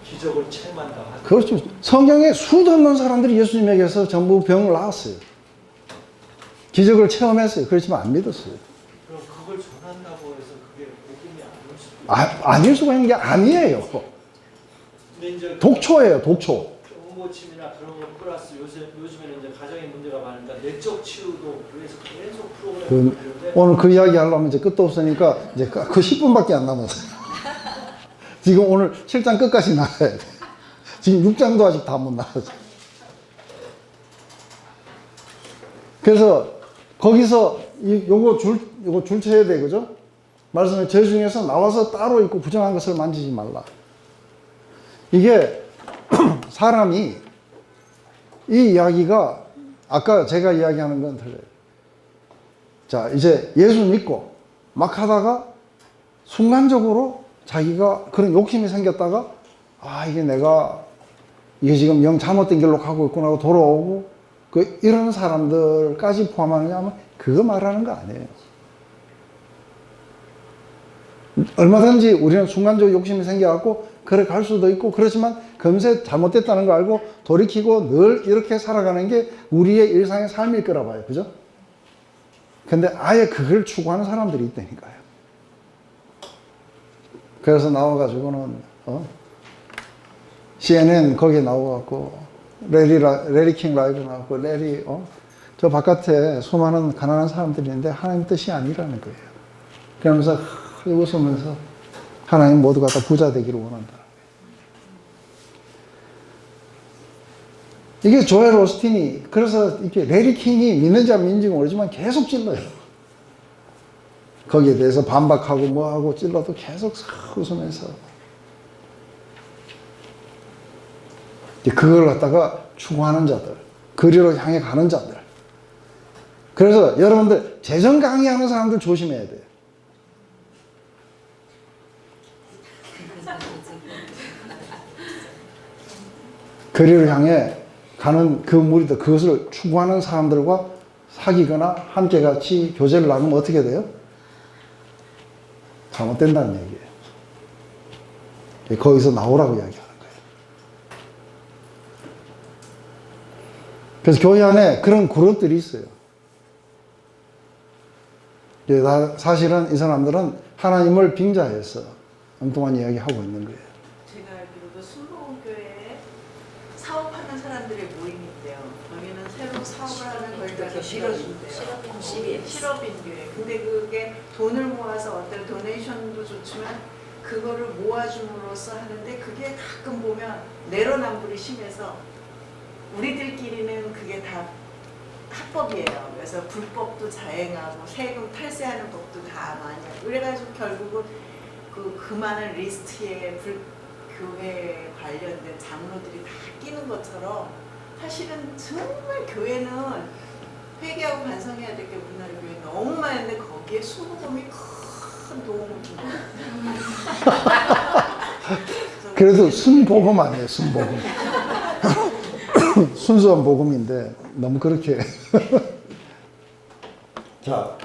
기적을 체험한다 하죠. 그렇죠. 성경에 수도 없는 사람들이 예수님에게서 전부 병을 나았어요. 기적을 체험했어요. 그렇지만 안 믿었어요. 그럼 그걸 전한다고 해서 그게 복음이 아닐 수도 있어요. 아닐 수가 있는 게 아니에요. 근데 이제 독초예요, 독초. 병 고침이나 그런 거 플러스 요즘에는 이제 가정의 문제가 많으니까 내적 치유도 그래서 계속 프로그램을 하는데 오늘 그 이야기 하려면 이제 끝도 없으니까 이제 그 10분밖에 안 남았어요. 지금 오늘 7장 끝까지 나가야 돼. 지금 6장도 아직 다 못 나왔어요. 그래서 거기서 요거 줄 쳐야 돼, 그죠? 말씀에 제 중에서 나와서 따로 있고 부정한 것을 만지지 말라. 이게 사람이 이 이야기가 아까 제가 이야기하는 건 틀려요. 자, 이제 예수 믿고 막 하다가 순간적으로 자기가 그런 욕심이 생겼다가 이게 지금 영 잘못된 길로 가고 있구나 하고 돌아오고 이런 사람들까지 포함하느냐 하면 그거 말하는 거 아니에요. 얼마든지 우리는 순간적으로 욕심이 생겨갖고 그래 갈 수도 있고 그렇지만 금세 잘못됐다는 거 알고 돌이키고 늘 이렇게 살아가는 게 우리의 일상의 삶일 거라 봐요. 그죠? 근데 아예 그걸 추구하는 사람들이 있다니까요. 그래서 나와가지고는 CNN 거기에 나와갖고 레리킹 라이브 나왔고 저 바깥에 수많은 가난한 사람들이 있는데 하나님 뜻이 아니라는 거예요. 그러면서 웃으면서 하나님 모두가 다 부자 되기를 원한다. 이게 조엘 오스틴이 그래서 이렇게 레리킹이 믿는지 안 믿는지 모르지만 계속 찔러요. 거기에 대해서 반박하고 뭐하고 찔러도 계속 웃으면서 그걸 갖다가 추구하는 자들, 그리로 향해 가는 자들. 그래서 여러분들 재정 강의하는 사람들 조심해야 돼요. 그리로 향해 가는 그 무리들, 그것을 추구하는 사람들과 사귀거나 함께 같이 교제를 나누면 어떻게 돼요? 잘못된다는 얘기예요. 거기서 나오라고 이야기하는 거예요. 그래서 교회 안에 그런 그룹들이 있어요. 사실은 이 사람들은 하나님을 빙자해서 엉뚱한 이야기 하고 있는 거예요. 제가 알기로도 순복음교회에 사업하는 사람들의 모임이 있대요. 거기는 새로 사업을 하면 거기다가 실업인대요. 실업인교회. 근데 그게 돈을 모아서 어떤 도네이션도 좋지만 그거를 모아줌으로써 하는데 그게 가끔 보면 내로남불이 심해서 우리들끼리는 그게 다 합법이에요. 그래서 불법도 자행하고 세금 탈세하는 법도 다 많이 하고 그래가지고 결국은 그 많은 리스트에 교회 관련된 장로들이 다 끼는 것처럼 사실은 정말 교회는 회개하고 반성해야 될 게 우리나라 교회 너무 많은데 거기에 순복음이 큰 도움을 준 거예요. 그래도 순복음 아니에요, 순복음. 순수한 복음인데 너무 그렇게. 자,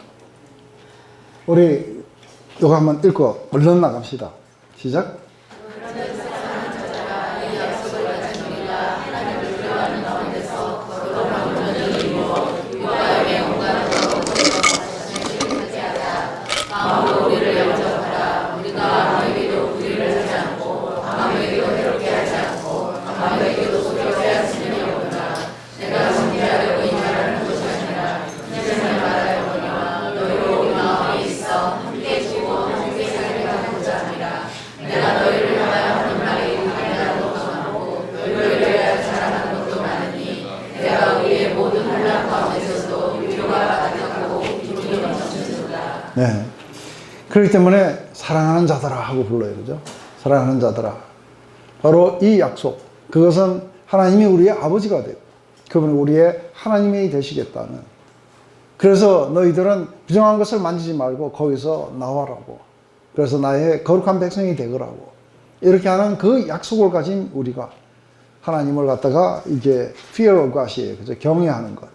우리 이거 한번 읽고 얼른 나갑시다. 시작. 네. 그렇기 때문에 사랑하는 자들아 하고 불러요. 그죠? 사랑하는 자들아. 바로 이 약속. 그것은 하나님이 우리의 아버지가 되고 그분이 우리의 하나님이 되시겠다는. 그래서 너희들은 부정한 것을 만지지 말고 거기서 나와라고. 그래서 나의 거룩한 백성이 되거라고. 이렇게 하는 그 약속을 가진 우리가 하나님을 갖다가 이게 fear of God이에요. 그죠? 경외하는 것.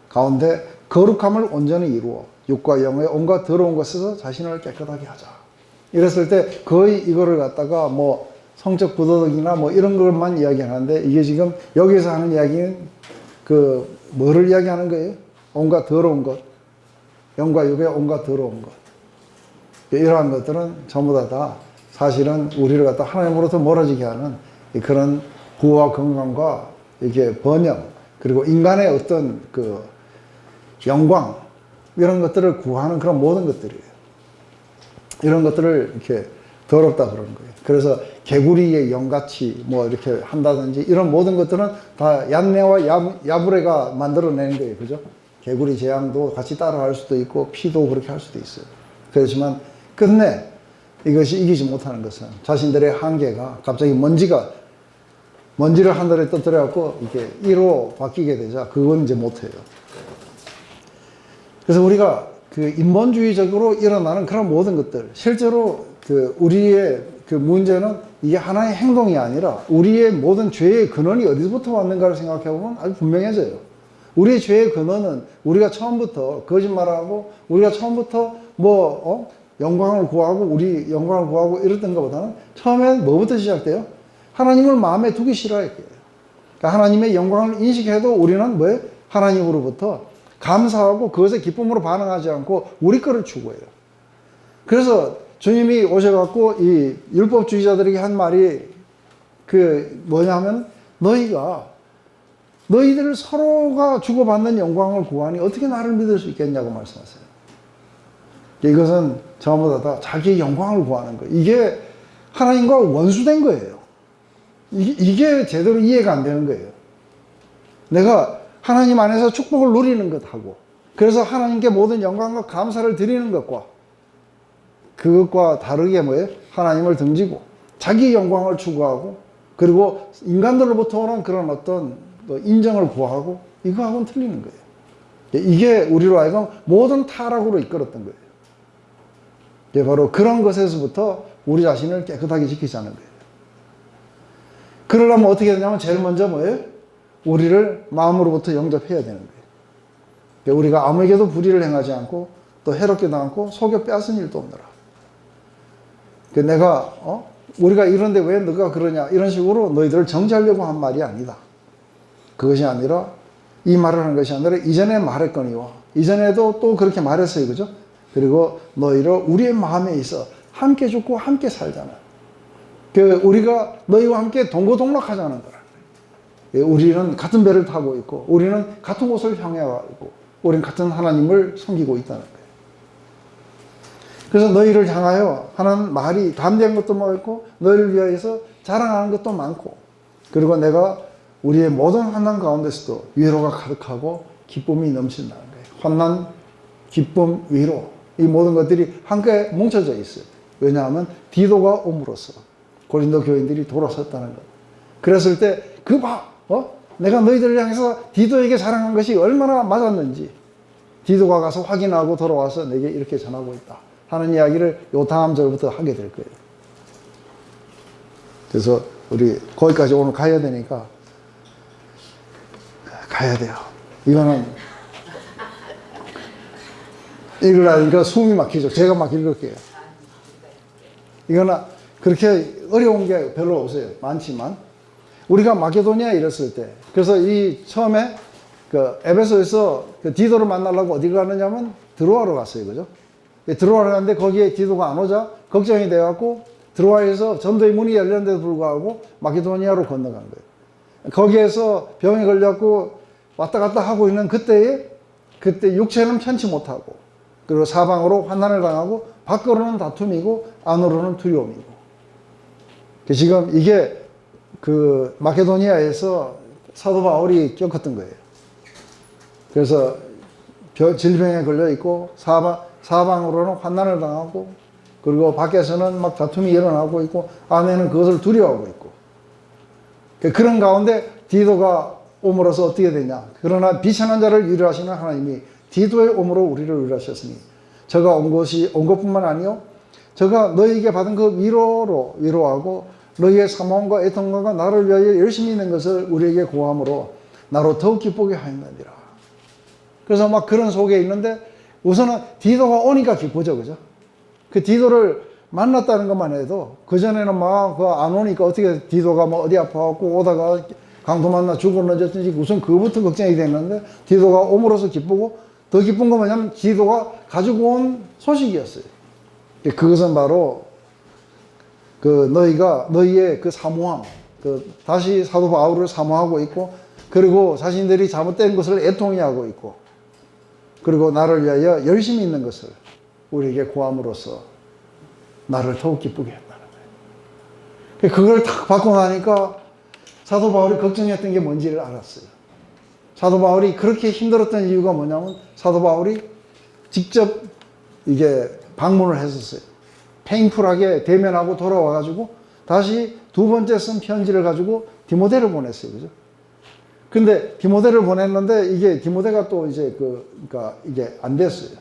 가운데 거룩함을 온전히 이루어 육과 영의 온갖 더러운 것에서 자신을 깨끗하게 하자. 이랬을 때 거의 이거를 갖다가 뭐 성적 부도덕이나 뭐 이런 것만 이야기하는데 이게 지금 여기서 하는 이야기는 그 뭐를 이야기하는 거예요? 온갖 더러운 것. 영과 육의 온갖 더러운 것. 이러한 것들은 전부 다 사실은 우리를 갖다 하나님으로부터 멀어지게 하는 그런 부와 건강과 이게 번영 그리고 인간의 어떤 그 영광 이런 것들을 구하는 그런 모든 것들이에요. 이런 것들을 이렇게 더럽다 그러는 거예요. 그래서 개구리의 영같이 뭐 이렇게 한다든지 이런 모든 것들은 다 얀네와 야브레가 만들어내는 거예요. 그죠? 개구리 재앙도 같이 따라할 수도 있고 피도 그렇게 할 수도 있어요. 그렇지만 끝내 이것이 이기지 못하는 것은 자신들의 한계가 갑자기 먼지를 하늘에 떠들어 갖고 이게 1로 바뀌게 되자 그건 이제 못해요. 그래서 우리가 그 인본주의적으로 일어나는 그런 모든 것들, 실제로 그 우리의 그 문제는 이게 하나의 행동이 아니라 우리의 모든 죄의 근원이 어디서부터 왔는가를 생각해 보면 아주 분명해져요. 우리의 죄의 근원은 우리가 처음부터 거짓말하고 우리가 처음부터 영광을 구하고 우리 영광을 구하고 이랬던 것보다는 처음엔 뭐부터 시작돼요? 하나님을 마음에 두기 싫어했어요. 그러니까 하나님의 영광을 인식해도 우리는 뭐예요? 하나님으로부터 감사하고 그것에 기쁨으로 반응하지 않고 우리 거를 추구해요. 그래서 주님이 오셔갖고 이 율법주의자들에게 한 말이 그 뭐냐면 너희들 서로가 주고받는 영광을 구하니 어떻게 나를 믿을 수 있겠냐고 말씀하세요. 이것은 전부 다 자기의 영광을 구하는 거예요. 이게 하나님과 원수된 거예요. 이게 제대로 이해가 안 되는 거예요. 내가 하나님 안에서 축복을 누리는 것하고 그래서 하나님께 모든 영광과 감사를 드리는 것과 그것과 다르게 뭐예요? 하나님을 등지고 자기 영광을 추구하고 그리고 인간들로부터 오는 그런 어떤 인정을 구하고 이거하고는 틀리는 거예요. 이게 우리로 하여금 모든 타락으로 이끌었던 거예요. 이게 바로 그런 것에서부터 우리 자신을 깨끗하게 지키자는 거예요. 그러려면 어떻게 되냐면 제일 먼저 뭐예요? 우리를 마음으로부터 영접해야 되는 거예요. 우리가 아무에게도 불의를 행하지 않고 또 해롭게도 않고 속여 빼앗은 일도 없느라. 내가 우리가 이런데 왜 너가 그러냐 이런 식으로 너희들을 정죄하려고 한 말이 아니다. 그것이 아니라 이 말을 하는 것이 아니라 이전에 말했거니와 이전에도 또 그렇게 말했어요. 그죠? 그리고 너희를 우리의 마음에 있어 함께 죽고 함께 살자는 우리가 너희와 함께 동거동락하자는 거라. 우리는 같은 배를 타고 있고 우리는 같은 곳을 향해 가고 우리는 같은 하나님을 섬기고 있다는 거예요. 그래서 너희를 향하여 하는 말이 담대한 것도 많고 너희를 위하여서 자랑하는 것도 많고 그리고 내가 우리의 모든 환난 가운데서도 위로가 가득하고 기쁨이 넘친다는 거예요. 환난, 기쁨, 위로 이 모든 것들이 함께 뭉쳐져 있어요. 왜냐하면 디도가 옴으로써 고린도 교인들이 돌아섰다는 것. 그랬을 때 그 봐, 내가 너희들을 향해서 디도에게 자랑한 것이 얼마나 맞았는지 디도가 가서 확인하고 돌아와서 내게 이렇게 전하고 있다 하는 이야기를 요 다음 절부터 하게 될 거예요. 그래서 우리 거기까지 오늘 가야 되니까 가야 돼요. 이거는 읽으려니까 숨이 막히죠. 제가 막 읽을게요. 이거는 그렇게 어려운 게 별로 없어요. 많지만 우리가 마게도니아에 이랬을 때 그래서 이 처음에 그 에베소에서 그 디도를 만나려고 어디 가느냐면 드로아로 갔어요. 그죠? 드로아를 갔는데 거기에 디도가 안 오자 걱정이 돼갖고 드로아에서 전도의 문이 열렸는데도 불구하고 마게도니아로 건너간 거예요. 거기에서 병이 걸렸고 왔다 갔다 하고 있는 그때 육체는 편치 못하고 그리고 사방으로 환난을 당하고 밖으로는 다툼이고 안으로는 두려움이고 지금 이게 그 마케도니아에서 사도 바울이 겪었던 거예요. 그래서 질병에 걸려 있고 사방으로는 환난을 당하고 그리고 밖에서는 막 다툼이 일어나고 있고 안에는 그것을 두려워하고 있고 그런 가운데 디도가 옴으로써 어떻게 되냐. 그러나 비천한 자를 위로하시는 하나님이 디도의 옴으로 우리를 위로하셨으니 저가 온 것뿐만 아니요 저가 너희에게 받은 그 위로로 위로하고 너희의 사모함과 애통과 나를 위하여 열심히 있는 것을 우리에게 고함으로 나로 더욱 기쁘게 하였느니라. 그래서 막 그런 속에 있는데 우선은 디도가 오니까 기쁘죠. 그죠? 그 디도를 만났다는 것만 해도 그전에는 막 안 오니까 어떻게 디도가 뭐 어디 아파갖고 오다가 강도 만나 죽었는지 우선 그거부터 걱정이 됐는데 디도가 옴으로써 기쁘고 더 기쁜 건 뭐냐면 디도가 가지고 온 소식이었어요. 그것은 바로 그 너희의 그 사모함, 다시 사도 바울을 사모하고 있고 그리고 자신들이 잘못된 것을 애통해하고 있고 그리고 나를 위하여 열심히 있는 것을 우리에게 고함으로써 나를 더욱 기쁘게 했다는 거예요. 그걸 딱 받고 나니까 사도 바울이 걱정했던 게 뭔지를 알았어요. 사도 바울이 그렇게 힘들었던 이유가 뭐냐면 사도 바울이 직접 이게 방문을 했었어요. 페인풀하게 대면하고 돌아와가지고 다시 두 번째 쓴 편지를 가지고 디모데를 보냈어요. 그죠? 근데 디모데를 보냈는데 이게 디모데가 또 이제 그러니까 이게 안 됐어요.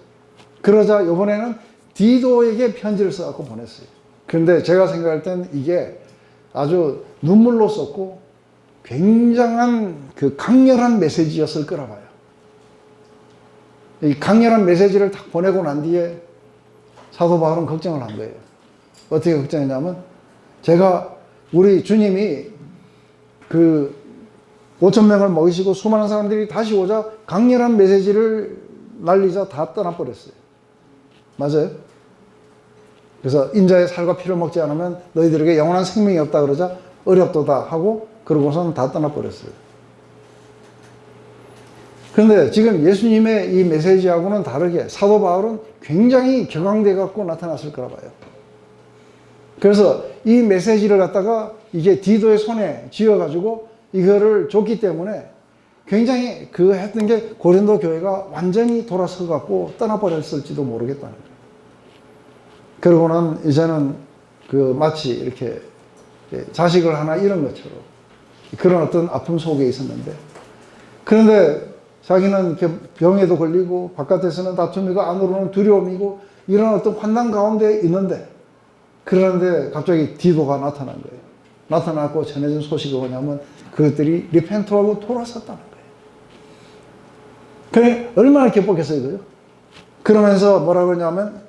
그러자 이번에는 디도에게 편지를 써갖고 보냈어요. 그런데 제가 생각할 땐 이게 아주 눈물로 썼고 굉장한 그 강렬한 메시지였을 거라 봐요. 이 강렬한 메시지를 딱 보내고 난 뒤에 사도 바울은 걱정을 한 거예요. 어떻게 걱정했냐면 제가 우리 주님이 그 5,000명을 먹이시고 수많은 사람들이 다시 오자 강렬한 메시지를 날리자 다 떠나버렸어요. 맞아요? 그래서 인자의 살과 피를 먹지 않으면 너희들에게 영원한 생명이 없다 그러자 어렵도다 하고 그러고서는 다 떠나버렸어요. 그런데 지금 예수님의 이 메시지하고는 다르게 사도 바울은 굉장히 격앙돼 갖고 나타났을 거라 봐요. 그래서 이 메시지를 갖다가 이게 디도의 손에 쥐어가지고 이거를 줬기 때문에 굉장히 그 했던 게 고린도 교회가 완전히 돌아서 갖고 떠나버렸을지도 모르겠다는 거예요. 그러고는 이제는 그 마치 이렇게 자식을 하나 잃은 것처럼 그런 어떤 아픔 속에 있었는데, 그런데 자기는 이렇게 병에도 걸리고 바깥에서는 다툼이고 안으로는 두려움이고 이런 어떤 환난 가운데 있는데, 그러는데 갑자기 디도가 나타난 거예요. 나타났고 전해진 소식이 뭐냐면 그것들이 리펜트하고 돌아섰다는 거예요. 그게 얼마나 기뻤겠어요, 그죠? 그러면서 뭐라고 하냐면,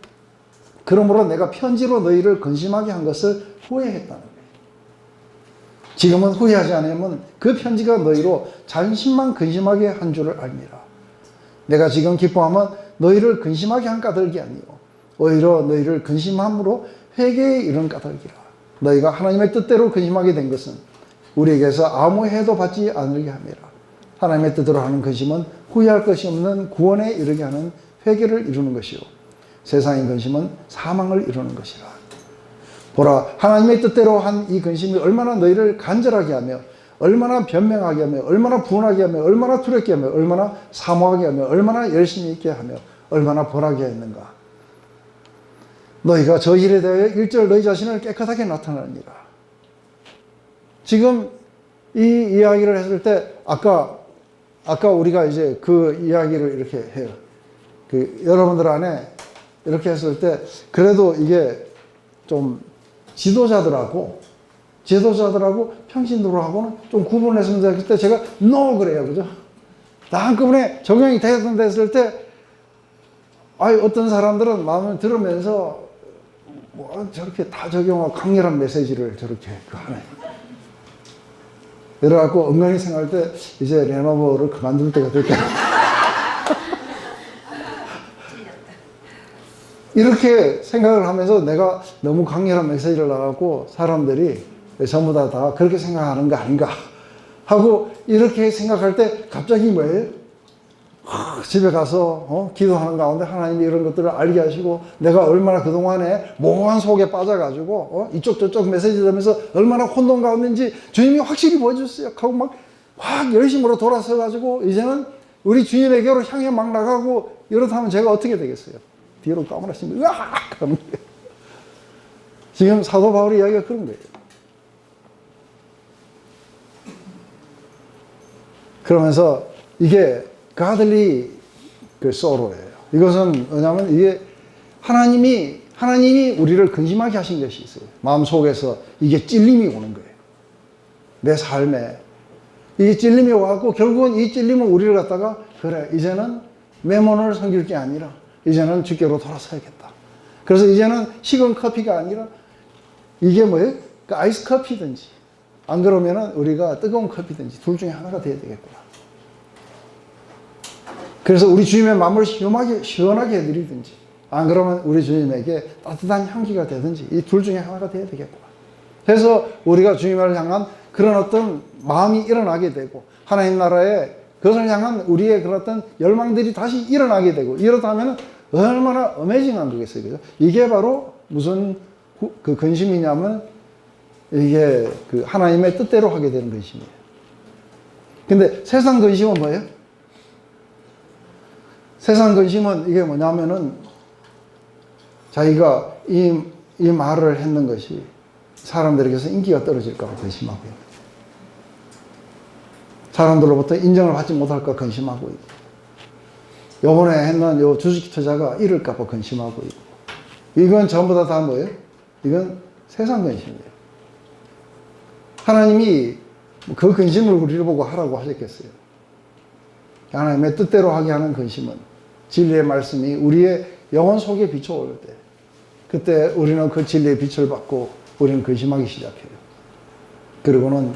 그러므로 내가 편지로 너희를 근심하게 한 것을 후회했다는 거예요. 지금은 후회하지 않으면 그 편지가 너희로 자신만 근심하게 한 줄을 알미라. 내가 지금 기뻐하면 너희를 근심하게 한 까닭이 아니요 오히려 너희를 근심함으로 회개에 이른 까닭이라. 너희가 하나님의 뜻대로 근심하게 된 것은 우리에게서 아무 해도 받지 않으게 함이라. 하나님의 뜻대로 하는 근심은 후회할 것이 없는 구원에 이르게 하는 회개를 이루는 것이요 세상의 근심은 사망을 이루는 것이라. 보라, 하나님의 뜻대로 한 이 근심이 얼마나 너희를 간절하게 하며 얼마나 변명하게 하며 얼마나 분하게 하며 얼마나 두렵게 하며 얼마나 사모하게 하며 얼마나 열심히 있게 하며 얼마나 벌하게 했는가. 너희가 저 일에 대하여 일절 너희 자신을 깨끗하게 나타내니라. 지금 이 이야기를 했을 때 아까 우리가 이제 그 이야기를 이렇게 해요. 그 여러분들 안에 이렇게 했을 때 그래도 이게 좀 지도자들하고 평신도로하고는 좀 구분했으면 좋겠을 때 제가 no 그래요, 그죠? 다 한꺼번에 적용이 됐을 때, 어떤 사람들은 마음을 들으면서 뭐 저렇게 다 적용하고 강렬한 메시지를 저렇게 하네. 이래갖고 은근히 생각할 때 이제 레노버를 그만둘 때가 됐다. 이렇게 생각을 하면서 내가 너무 강렬한 메시지를 나가고 사람들이 전부 다 그렇게 생각하는 거 아닌가 하고 이렇게 생각할 때 갑자기 뭐예요? 집에 가서 기도하는 가운데 하나님이 이런 것들을 알게 하시고 내가 얼마나 그동안에 모호한 속에 빠져가지고 이쪽 저쪽 메시지 들으면서 얼마나 혼돈 가운데인지 주님이 확실히 보여줬어요. 하고 막 열심으로 돌아서가지고 이제는 우리 주님에게로 향해 막 나가고 이렇다면 제가 어떻게 되겠어요? 뒤로 까무라시면 으악! 하는 거예요. 지금 사도 바울의 이야기가 그런 거예요. 그러면서 이게 가들리 그 소로예요. 이것은 뭐냐면 이게 하나님이 우리를 근심하게 하신 것이 있어요. 마음속에서 이게 찔림이 오는 거예요. 내 삶에 이 찔림이 와갖고 결국은 이 찔림은 우리를 갖다가 그래 이제는 메모를 섬길 게 아니라 이제는 주께로 돌아서야겠다. 그래서 이제는 식은 커피가 아니라 이게 뭐예요? 그 아이스 커피든지 안 그러면은 우리가 뜨거운 커피든지 둘 중에 하나가 돼야 되겠구나. 그래서 우리 주님의 마음을 시원하게 해드리든지 안 그러면 우리 주님에게 따뜻한 향기가 되든지 이 둘 중에 하나가 돼야 되겠구나. 그래서 우리가 주님을 향한 그런 어떤 마음이 일어나게 되고 하나님 나라에 그것을 향한 우리의 그런 어떤 열망들이 다시 일어나게 되고 이렇다면 얼마나 어메이징한 거겠어요. 그죠? 이게 바로 무슨 그 근심이냐면 이게 그 하나님의 뜻대로 하게 되는 근심이에요. 근데 세상 근심은 뭐예요? 세상 근심은 이게 뭐냐면은 자기가 이 말을 했는 것이 사람들에게서 인기가 떨어질까 봐 근심하고요. 사람들로부터 인정을 받지 못할까 근심하고 있고 요번에 했는 요 주식 투자가 잃을까 봐 근심하고 있고 이건 전부 다 뭐예요? 이건 세상 근심이에요. 하나님이 그 근심을 우리를 보고 하라고 하셨겠어요? 하나님의 뜻대로 하게 하는 근심은 진리의 말씀이 우리의 영혼 속에 비춰올 때 그때 우리는 그 진리의 빛을 받고 우리는 근심하기 시작해요. 그리고는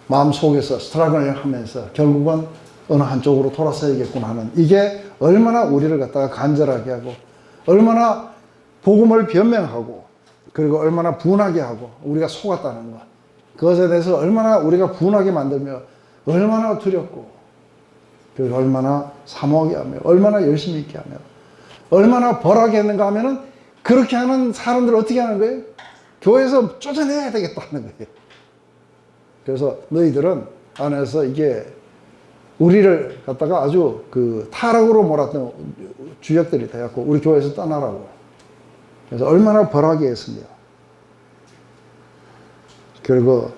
마음속에서 스트러글을 하면서 결국은 어느 한쪽으로 돌아서야겠구나 하는 이게 얼마나 우리를 갖다가 간절하게 하고 얼마나 복음을 변명하고 그리고 얼마나 분하게 하고 우리가 속았다는 것 그것에 대해서 얼마나 우리가 분하게 만들며 얼마나 두렵고 그리고 얼마나 사모하게 하며 얼마나 열심히 있게 하며 얼마나 벌하게 했는가 하면은 그렇게 하는 사람들을 어떻게 하는 거예요? 교회에서 쫓아내야 되겠다 하는 거예요. 그래서 너희들은 안에서 이게 우리를 갖다가 아주 그 타락으로 몰았던 주역들이 되었고 우리 교회에서 떠나라고. 그래서 얼마나 벌하게 했으며. 그리고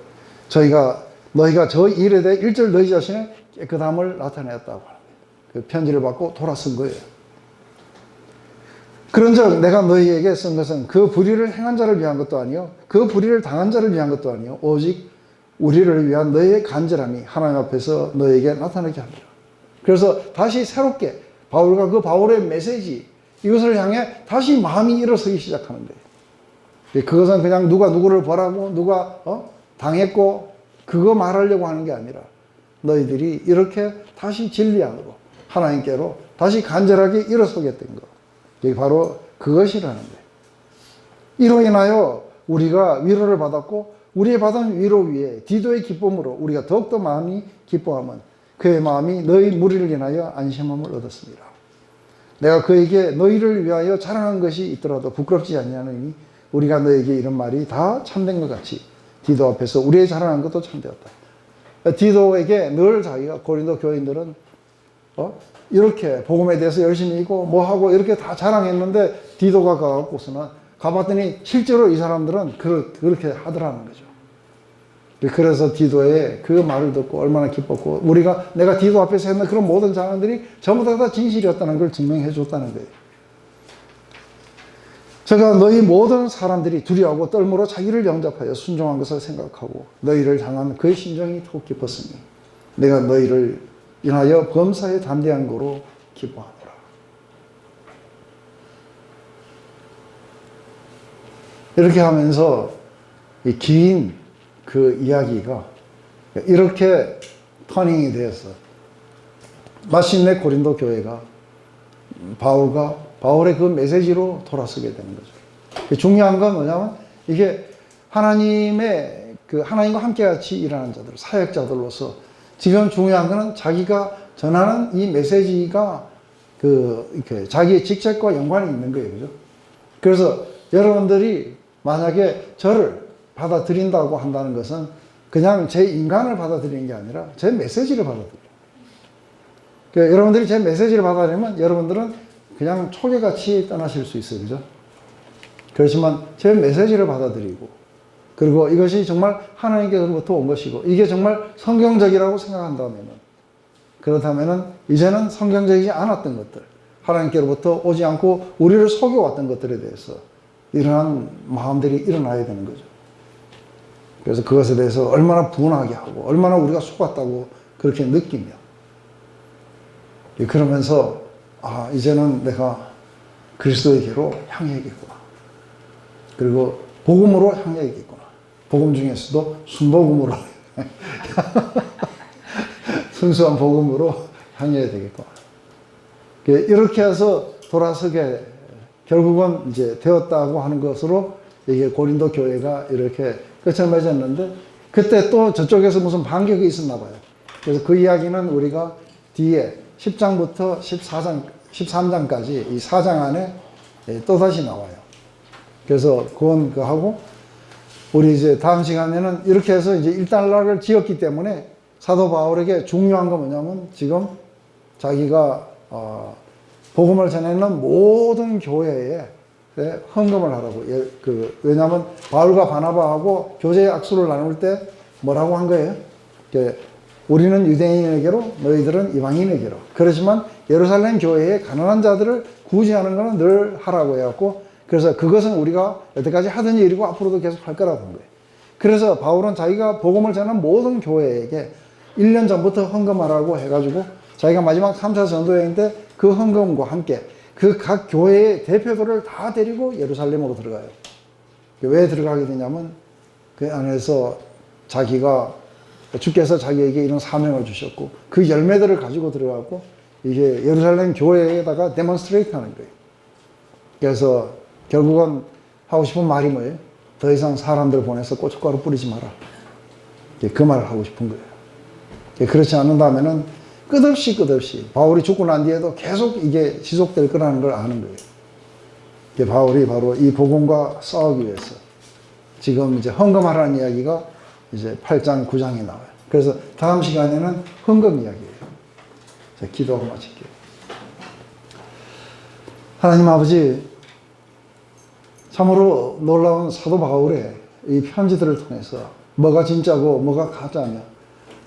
저희가 너희가 저 일에 대해 일절 너희 자신의 깨끗함을 나타내었다고 하는 거예요. 그 편지를 받고 돌아선 거예요. 그런즉 내가 너희에게 쓴 것은 그 불의를 행한 자를 위한 것도 아니요 그 불의를 당한 자를 위한 것도 아니요 오직 우리를 위한 너희의 간절함이 하나님 앞에서 너희에게 나타나게 합니다. 그래서 다시 새롭게 바울과 그 바울의 메시지 이것을 향해 다시 마음이 일어서기 시작하는 거예요. 그것은 그냥 누가 누구를 벌하고 누가 당했고 그거 말하려고 하는 게 아니라 너희들이 이렇게 다시 진리 안으로 하나님께로 다시 간절하게 일어서게 된 것. 이게 바로 그것이라는 거예요. 이로 인하여 우리가 위로를 받았고 우리의 받은 위로 위에 디도의 기쁨으로 우리가 더욱더 마음이 기뻐하면 그의 마음이 너희 무리를 인하여 안심함을 얻었습니다. 내가 그에게 너희를 위하여 자랑한 것이 있더라도 부끄럽지 아니하느니 우리가 너에게 이런 말이 다 참된 것 같이 디도 앞에서 우리의 자랑한 것도 참되었다. 디도에게 늘 자기가 고린도 교인들은 이렇게 복음에 대해서 열심히 있고 뭐하고 이렇게 다 자랑했는데 디도가 가갖고서는 가봤더니 실제로 이 사람들은 그렇게 하더라는 거죠. 그래서 디도의 그 말을 듣고 얼마나 기뻤고 내가 디도 앞에서 했는 그런 모든 자랑들이 전부 다 진실이었다는 걸 증명해 줬다는 거예요. 제가 너희 모든 사람들이 두려워하고 떨므로 자기를 영접하여 순종한 것을 생각하고 너희를 향한 그의 심정이 더욱 깊었으니 내가 너희를 인하여 범사에 담대한 거로 기뻐하노라. 이렇게 하면서 이 긴 그 이야기가 이렇게 터닝이 되어서 마침내 고린도 교회가 바울의 그 메시지로 돌아서게 되는 거죠. 중요한 건 뭐냐면 이게 하나님과 함께 같이 일하는 자들, 사역자들로서 지금 중요한 거는 자기가 전하는 이 메시지가 이렇게 자기의 직책과 연관이 있는 거예요. 그죠? 그래서 여러분들이 만약에 저를 받아들인다고 한다는 것은 그냥 제 인간을 받아들이는 게 아니라 제 메시지를 받아들여요. 그러니까 여러분들이 제 메시지를 받아들이면 여러분들은 그냥 초계같이 떠나실 수 있어요. 그죠? 그렇지만 제 메시지를 받아들이고 그리고 이것이 정말 하나님께로부터 온 것이고 이게 정말 성경적이라고 그렇다면은 이제는 성경적이지 않았던 것들 하나님께로부터 오지 않고 우리를 속여왔던 것들에 대해서 이러한 마음들이 일어나야 되는 거죠. 그래서 그것에 대해서 얼마나 분하게 하고 얼마나 우리가 속았다고 그렇게 느끼며 그러면서 이제는 내가 그리스도에게로 향해야겠구나. 그리고 복음으로 향해야겠구나. 복음 중에서도 순복음으로 순수한 복음으로 향해야 되겠구나. 이렇게 해서 돌아서게 결국은 이제 되었다고 하는 것으로 이게 고린도 교회가 이렇게 끝을 맺었는데 그때 또 저쪽에서 무슨 반격이 있었나 봐요. 그래서 그 이야기는 우리가 뒤에 10장부터 13장까지 이 4장 안에 또다시 나와요. 그래서 그건 하고 우리 이제 다음 시간에는 이렇게 해서 이제 일단락을 지었기 때문에 사도 바울에게 중요한 건 뭐냐면 지금 자기가 복음을 전하는 모든 교회에 헌금을 하라고. 왜냐하면 바울과 바나바하고 교제 약수를 나눌 때 뭐라고 한 거예요? 우리는 유대인에게로 너희들은 이방인에게로. 그렇지만 예루살렘 교회에 가난한 자들을 구제하는 것은 늘 하라고 해갖고 그래서 그것은 우리가 여태까지 하던 일이고 앞으로도 계속 할 거라고 한 거예요. 그래서 바울은 자기가 복음을 전하는 모든 교회에게 1년 전부터 헌금하라고 해가지고 자기가 마지막 3차 전도여행 때 그 헌금과 함께 그 각 교회의 대표들을 다 데리고 예루살렘으로 들어가요. 왜 들어가게 되냐면 그 안에서 주께서 자기에게 이런 사명을 주셨고 그 열매들을 가지고 들어가고 이게 예루살렘 교회에다가 데몬스트레이트 하는 거예요. 그래서 결국은 하고 싶은 말이 뭐예요? 더 이상 사람들 보내서 고춧가루 뿌리지 마라. 그 말을 하고 싶은 거예요. 그렇지 않는다면은 끝없이 바울이 죽고 난 뒤에도 계속 이게 지속될 거라는 걸 아는 거예요. 바울이 바로 이 복음과 싸우기 위해서 지금 이제 헌금하라는 이야기가 이제 8장, 9장에 나와요. 그래서 다음 시간에는 헌금 이야기예요. 자, 기도하고 마칠게요. 하나님 아버지, 참으로 놀라운 사도 바울의 이 편지들을 통해서 뭐가 진짜고 뭐가 가짜냐,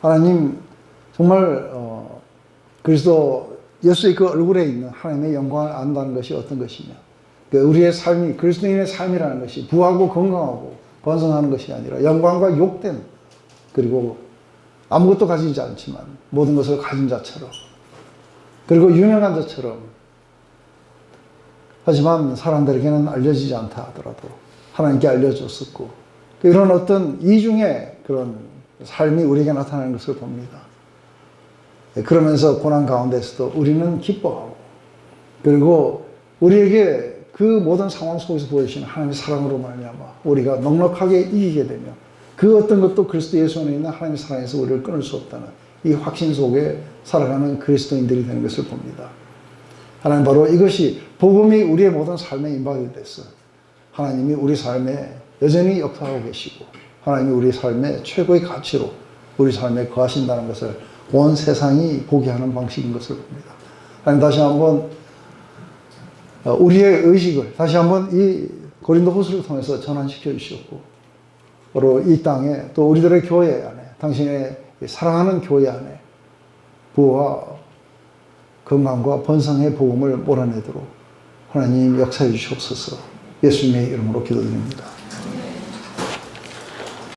하나님 정말 그리스도 예수의 그 얼굴에 있는 하나님의 영광을 안다는 것이 어떤 것이냐, 우리의 삶이 그리스도인의 삶이라는 것이 부하고 건강하고 번성하는 것이 아니라 영광과 욕됨, 그리고 아무것도 가지지 않지만 모든 것을 가진 자처럼, 그리고 유명한 자처럼, 하지만 사람들에게는 알려지지 않다 하더라도 하나님께 알려졌었고, 이런 어떤 이중의 그런 삶이 우리에게 나타나는 것을 봅니다. 그러면서 고난 가운데서도 우리는 기뻐하고, 그리고 우리에게 그 모든 상황 속에서 보여주시는 하나님의 사랑으로 말미암아 우리가 넉넉하게 이기게 되며, 그 어떤 것도 그리스도 예수 안에 있는 하나님의 사랑에서 우리를 끊을 수 없다는 이 확신 속에 살아가는 그리스도인들이 되는 것을 봅니다. 하나님, 바로 이것이 복음이 우리의 모든 삶에 임박이 됐어. 하나님이 우리 삶에 여전히 역사하고 계시고, 하나님이 우리 삶의 최고의 가치로 우리 삶에 거하신다는 것을 온 세상이 보게 하는 방식인 것을 봅니다. 하나님, 다시 한번 우리의 의식을 다시 한번 이 고린도 후서를 통해서 전환시켜 주셨고, 바로 이 땅에 또 우리들의 교회 안에, 당신의 사랑하는 교회 안에 부와 건강과 번성의 복음을 몰아내도록 하나님 역사해 주시옵소서. 예수님의 이름으로 기도드립니다.